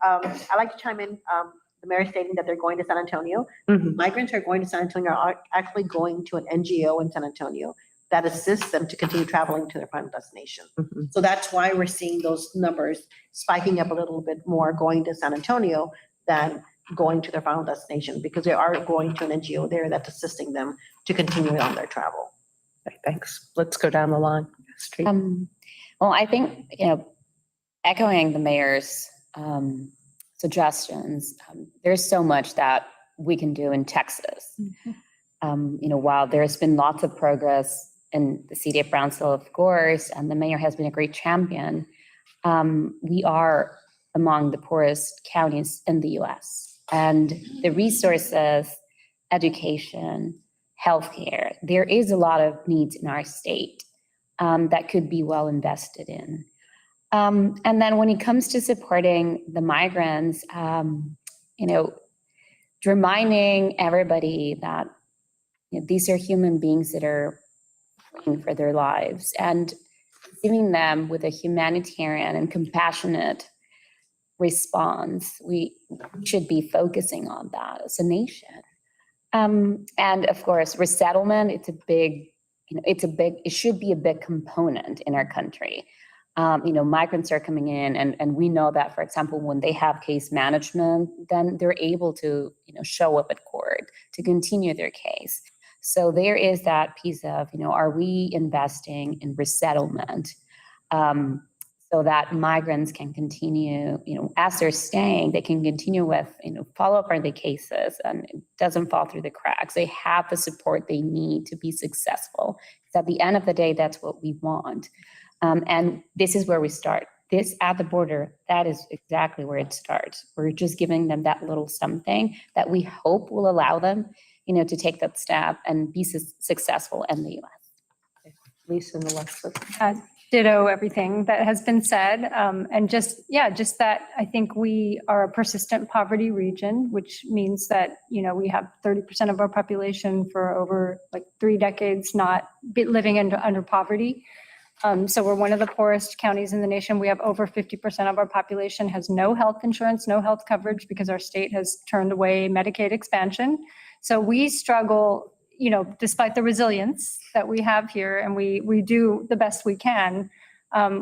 I'd like to chime in. The mayor stating that they're going to San Antonio. Mhm. Migrants who are going to San Antonio are actually going to an NGO in San Antonio that assists them to continue traveling to their final destination. Mhm. So that's why we're seeing those numbers spiking up a little bit more going to San Antonio than going to their final destination, because they are going to an NGO there that's assisting them to continue on their travel. Okay, thanks. Let's go down the line. Street. Well, I think, echoing the mayor's suggestions, there's so much that we can do in Texas. While there's been lots of progress in the city of Brownsville, of course, and the mayor has been a great champion, we are among the poorest counties in the US. And the resources, education, healthcare, there is a lot of needs in our state that could be well invested in. And then when it comes to supporting the migrants, reminding everybody that these are human beings that are fighting for their lives, and giving them with a humanitarian and compassionate response. We should be focusing on that as a nation. And of course, resettlement, it should be a big component in our country. Migrants are coming in and we know that, for example, when they have case management, then they're able to, show up at court to continue their case. So there is that piece of, are we investing in resettlement so that migrants can continue, as they're staying, they can continue with, follow up on the cases and it doesn't fall through the cracks. They have the support they need to be successful. So at the end of the day, that's what we want. And this is where we start. This at the border, that is exactly where it starts. We're just giving them that little something that we hope will allow them, to take that step and be successful in the US. Lisa and Alexa. Ditto everything that has been said. And just that I think we are a persistent poverty region, which means that, we have 30% of our population for over 3 decades not living under poverty. So we're one of the poorest counties in the nation. We have over 50% of our population has no health insurance, no health coverage, because our state has turned away Medicaid expansion. So we struggle, despite the resilience that we have here, and we do the best we can.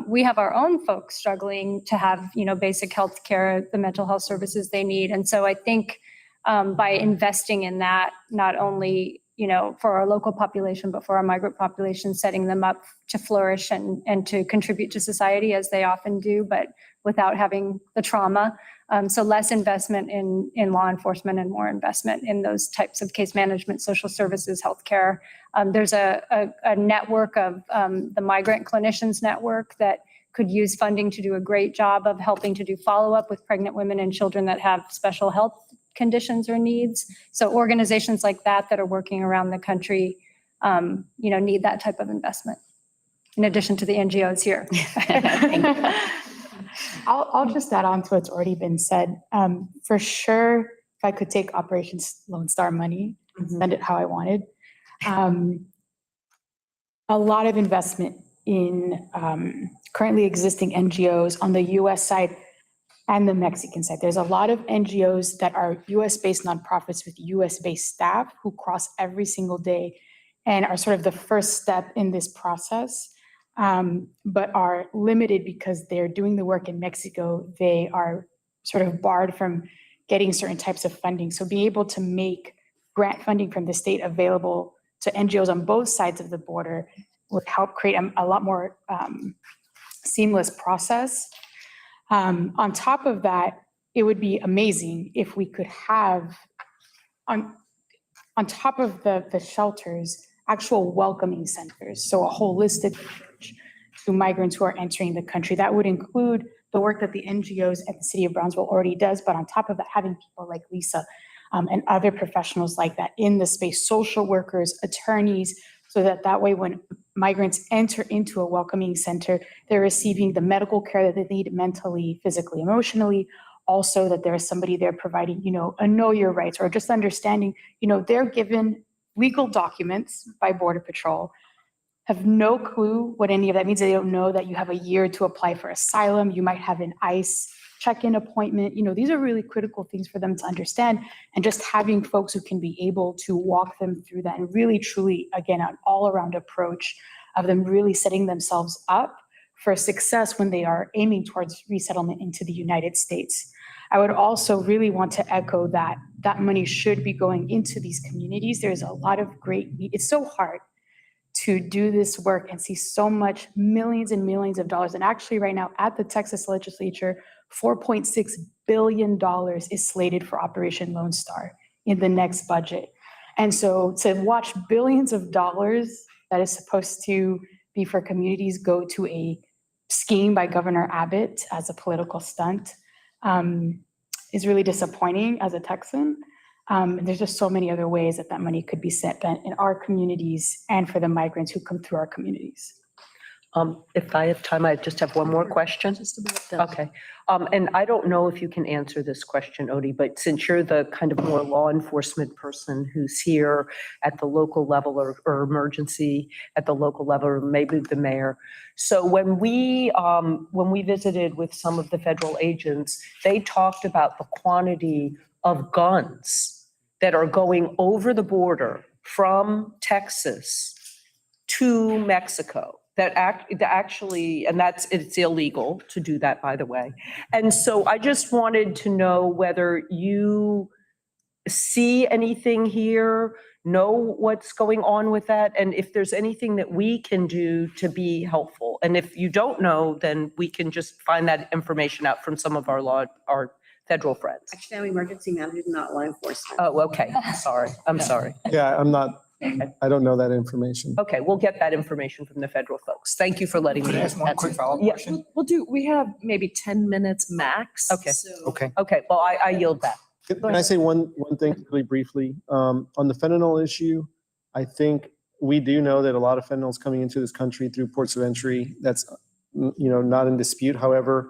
We have our own folks struggling to have, basic health care, the mental health services they need. And so I think by investing in that, not only, for our local population, but for our migrant population, setting them up to flourish and to contribute to society as they often do, but without having the trauma. So less investment in law enforcement and more investment in those types of case management, social services, healthcare. There's a network of the Migrant Clinicians Network that could use funding to do a great job of helping to do follow-up with pregnant women and children that have special health conditions or needs. So organizations like that are working around the country, need that type of investment, in addition to the NGOs here. I'll just add on to what's already been said. For sure, if I could take Operation Lone Star money and spend it how I wanted, a lot of investment in currently existing NGOs on the US side and the Mexican side. There's a lot of NGOs that are US-based nonprofits with US-based staff who cross every single day and are sort of the first step in this process. But are limited because they're doing the work in Mexico. They are sort of barred from getting certain types of funding. So being able to make grant funding from the state available to NGOs on both sides of the border would help create a lot more seamless process. On top of that, it would be amazing if we could have, on top of the shelters, actual welcoming centers. So a holistic approach to migrants who are entering the country. That would include the work that the NGOs at the city of Brownsville already does, but on top of that, having people like Lisa and other professionals like that in the space, social workers, attorneys, so that way when migrants enter into a welcoming center, they're receiving the medical care that they need mentally, physically, emotionally. Also that there is somebody there providing, a know your rights or just understanding, they're given legal documents by Border Patrol, have no clue what any of that means. They don't know that you have a year to apply for asylum. You might have an ICE check-in appointment. These are really critical things for them to understand. And just having folks who can be able to walk them through that and really, truly, again, an all-around approach of them really setting themselves up for success when they are aiming towards resettlement into the United States. I would also really want to echo that money should be going into these communities. There's a lot of great need. It's so hard to do this work and see so much millions and millions of dollars. And actually right now at the Texas legislature, $4.6 billion is slated for Operation Lone Star in the next budget. And so to watch billions of dollars that is supposed to be for communities go to a scheme by Governor Abbott as a political stunt is really disappointing as a Texan. There's just so many other ways that money could be spent in our communities and for the migrants who come through our communities. If I have time, I just have one more question. Just about that. Okay. And I don't know if you can answer this question, Odie, but since you're the kind of more law enforcement person who's here at the local level or emergency at the local level, or maybe the mayor. So when we visited with some of the federal agents, they talked about the quantity of guns that are going over the border from Texas to Mexico. That actually, and it's illegal to do that, by the way. And so I just wanted to know whether you see anything here, know what's going on with that, and if there's anything that we can do to be helpful. And if you don't know, then we can just find that information out from some of our federal friends. Actually, I'm emergency manager, not law enforcement. Oh, okay. Sorry. I'm sorry. Yeah, I don't know that information. Okay, we'll get that information from the federal folks. Thank you for letting me. Can I ask one quick follow-up Yeah. question? We have maybe 10 minutes max. Okay. so- Okay. Okay, well, I yield back. Can I say one thing really briefly? On the fentanyl issue, I think we do know that a lot of fentanyl is coming into this country through ports of entry. That's, not in dispute. However,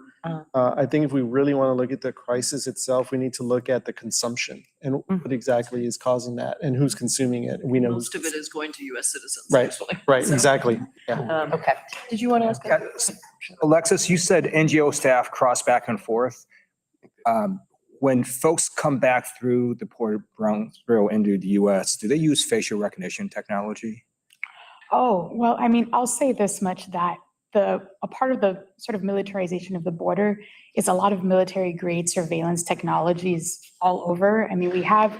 I think if we really want to look at the crisis itself, we need to look at the consumption and what exactly is causing that and who's consuming it. We know. Most of it is going to US citizens. Right, actually. right, So, exactly. Yeah. Okay. Did you want to ask? Alexis, you said NGO staff cross back and forth. When folks come back through the port of Brownsville into the US, do they use facial recognition technology? Oh, well, I mean, I'll say this much, that a part of the sort of militarization of the border is a lot of military grade surveillance technologies all over. I mean, we have,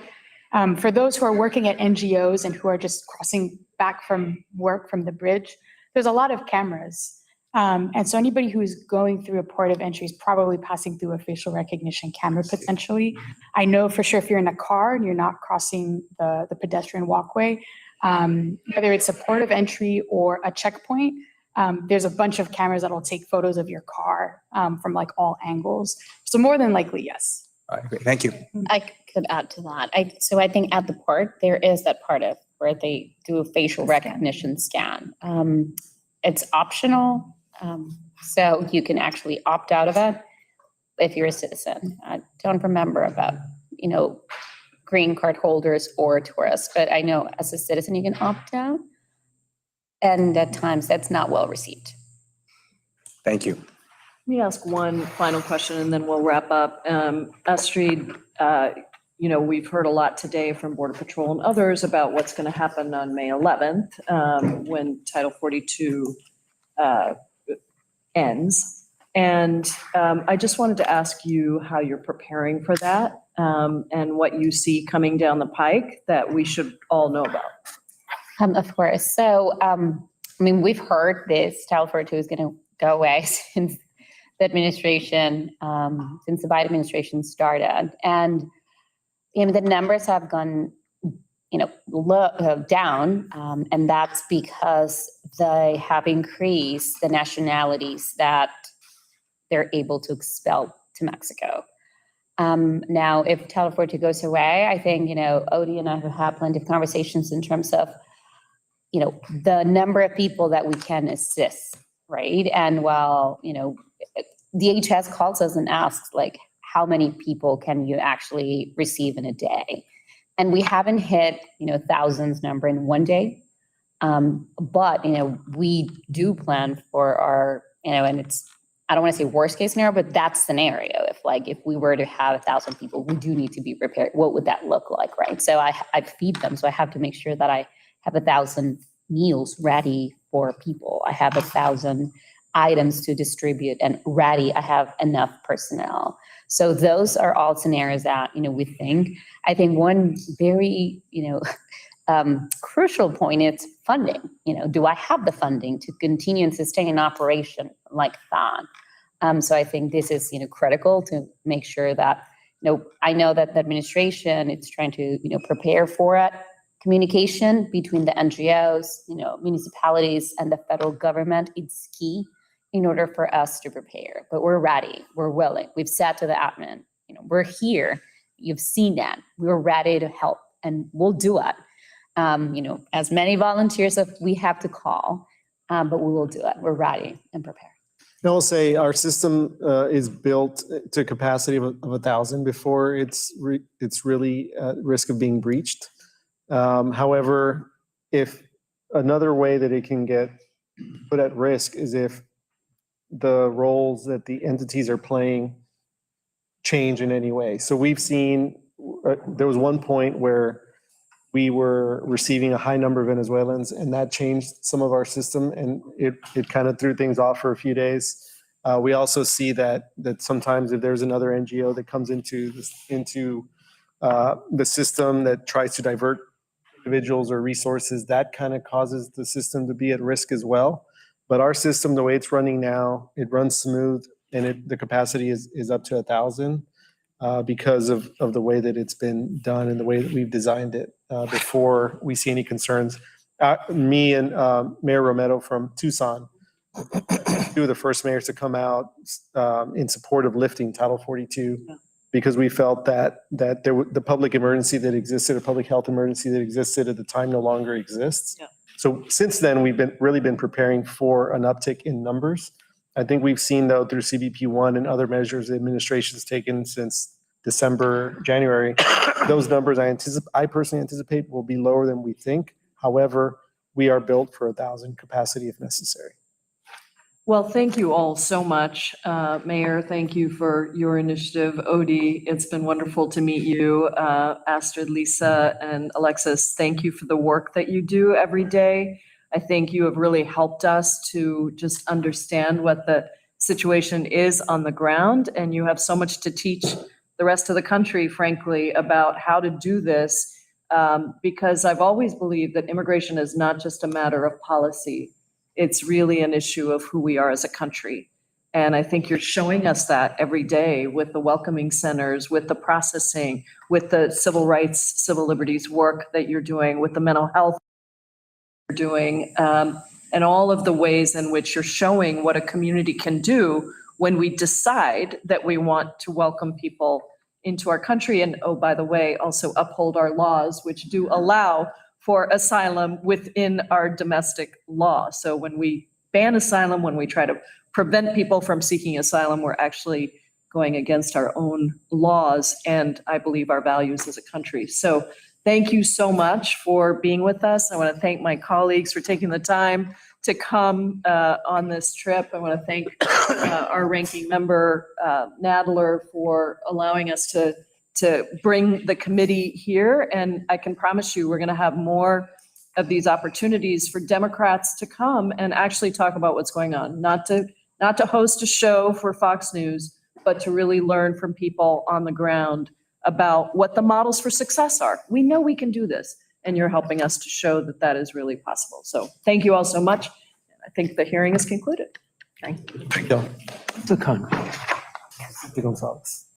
for those who are working at NGOs and who are just crossing back from work from the bridge, there's a lot of cameras. And so anybody who's going through a port of entry is probably passing through a facial recognition camera potentially. I know for sure if you're in a car and you're not crossing the pedestrian walkway, whether it's a port of entry or a checkpoint, there's a bunch of cameras that will take photos of your car from like all angles. So more than likely, yes. All right, great. Thank you. I could add to that. So I think at the port, there is that part of where they do a facial recognition scan. It's optional, so you can actually opt out of it if you're a citizen. I don't remember about, green card holders or tourists, but I know as a citizen, you can opt out. And at times that's not well received. Thank you. Let me ask one final question and then we'll wrap up. Astrid, we've heard a lot today from Border Patrol and others about what's going to happen on May 11th when Title 42 ends. And I just wanted to ask you how you're preparing for that and what you see coming down the pike that we should all know about. Of course. So, we've heard this Title 42 is going to go away since the administration, since the Biden administration started. And, the numbers have gone, down. And that's because they have increased the nationalities that they're able to expel to Mexico. Now, if Title 42 goes away, I think, Odie and I have had plenty of conversations in terms of the number of people that we can assist, right? And while, DHS calls us and asks, like, how many people can you actually receive in a day? And we haven't hit, thousands number in one day. But, we do plan for our, and it's, I don't want to say worst case scenario, but that scenario, if we were to have 1,000 people, we do need to be prepared. What would that look like, right? So I feed them. So I have to make sure that I have 1,000 meals ready for people. I have 1,000 items to distribute and ready. I have enough personnel. So those are all scenarios that, we think. I think one very, crucial point is funding. Do I have the funding to continue and sustain an operation like that? So I think this is, critical to make sure that, I know that the administration is trying to, prepare for it. Communication between the NGOs, municipalities and the federal government is key in order for us to prepare. But we're ready, we're willing. We've said to the admin, we're here. You've seen that. We're ready to help and we'll do it. As many volunteers as we have to call, but we will do it. We're ready and prepared. I will say our system is built to capacity of 1,000 before it's really at risk of being breached. However, if another way that it can get put at risk is if the roles that the entities are playing change in any way. So we've seen, there was one point where we were receiving a high number of Venezuelans and that changed some of our system and it kind of threw things off for a few days. We also see that sometimes if there's another NGO that comes into the system that tries to divert individuals or resources, that kind of causes the system to be at risk as well. But our system, the way it's running now, it runs smooth and the capacity is up to 1,000 because of the way that it's been done and the way that we've designed it before we see any concerns. Me and Mayor Romero from Tucson, two of the first mayors to come out in support of lifting Title 42 because we felt that the public emergency that existed, a public health emergency that existed at the time no longer exists. Yeah. So since then, we've really been preparing for an uptick in numbers. I think we've seen though through CBP1 and other measures the administration's taken since December, January, those numbers I personally anticipate will be lower than we think. However, we are built for 1,000 capacity if necessary. Well, thank you all so much. Mayor, thank you for your initiative. Odie, it's been wonderful to meet you. Astrid, Lisa, and Alexis, thank you for the work that you do every day. I think you have really helped us to just understand what the situation is on the ground, and you have so much to teach the rest of the country, frankly, about how to do this, because I've always believed that immigration is not just a matter of policy. It's really an issue of who we are as a country. And I think you're showing us that every day with the welcoming centers, with the processing, with the civil rights, civil liberties work that you're doing, with the mental health you're doing, and all of the ways in which you're showing what a community can do when we decide that we want to welcome people into our country. And oh, by the way, also uphold our laws, which do allow for asylum within our domestic law. So when we ban asylum, when we try to prevent people from seeking asylum, we're actually going against our own laws and I believe our values as a country. So thank you so much for being with us. I want to thank my colleagues for taking the time to come on this trip. I want to thank our ranking member, Nadler, for allowing us to bring the committee here. And I can promise you, we're going to have more of these opportunities for Democrats to come and actually talk about what's going on, not to host a show for Fox News, but to really learn from people on the ground about what the models for success are. We know we can do this, and you're helping us to show that that is really possible. So thank you all so much. I think the hearing is concluded. Thank you. The con. Gonzalez.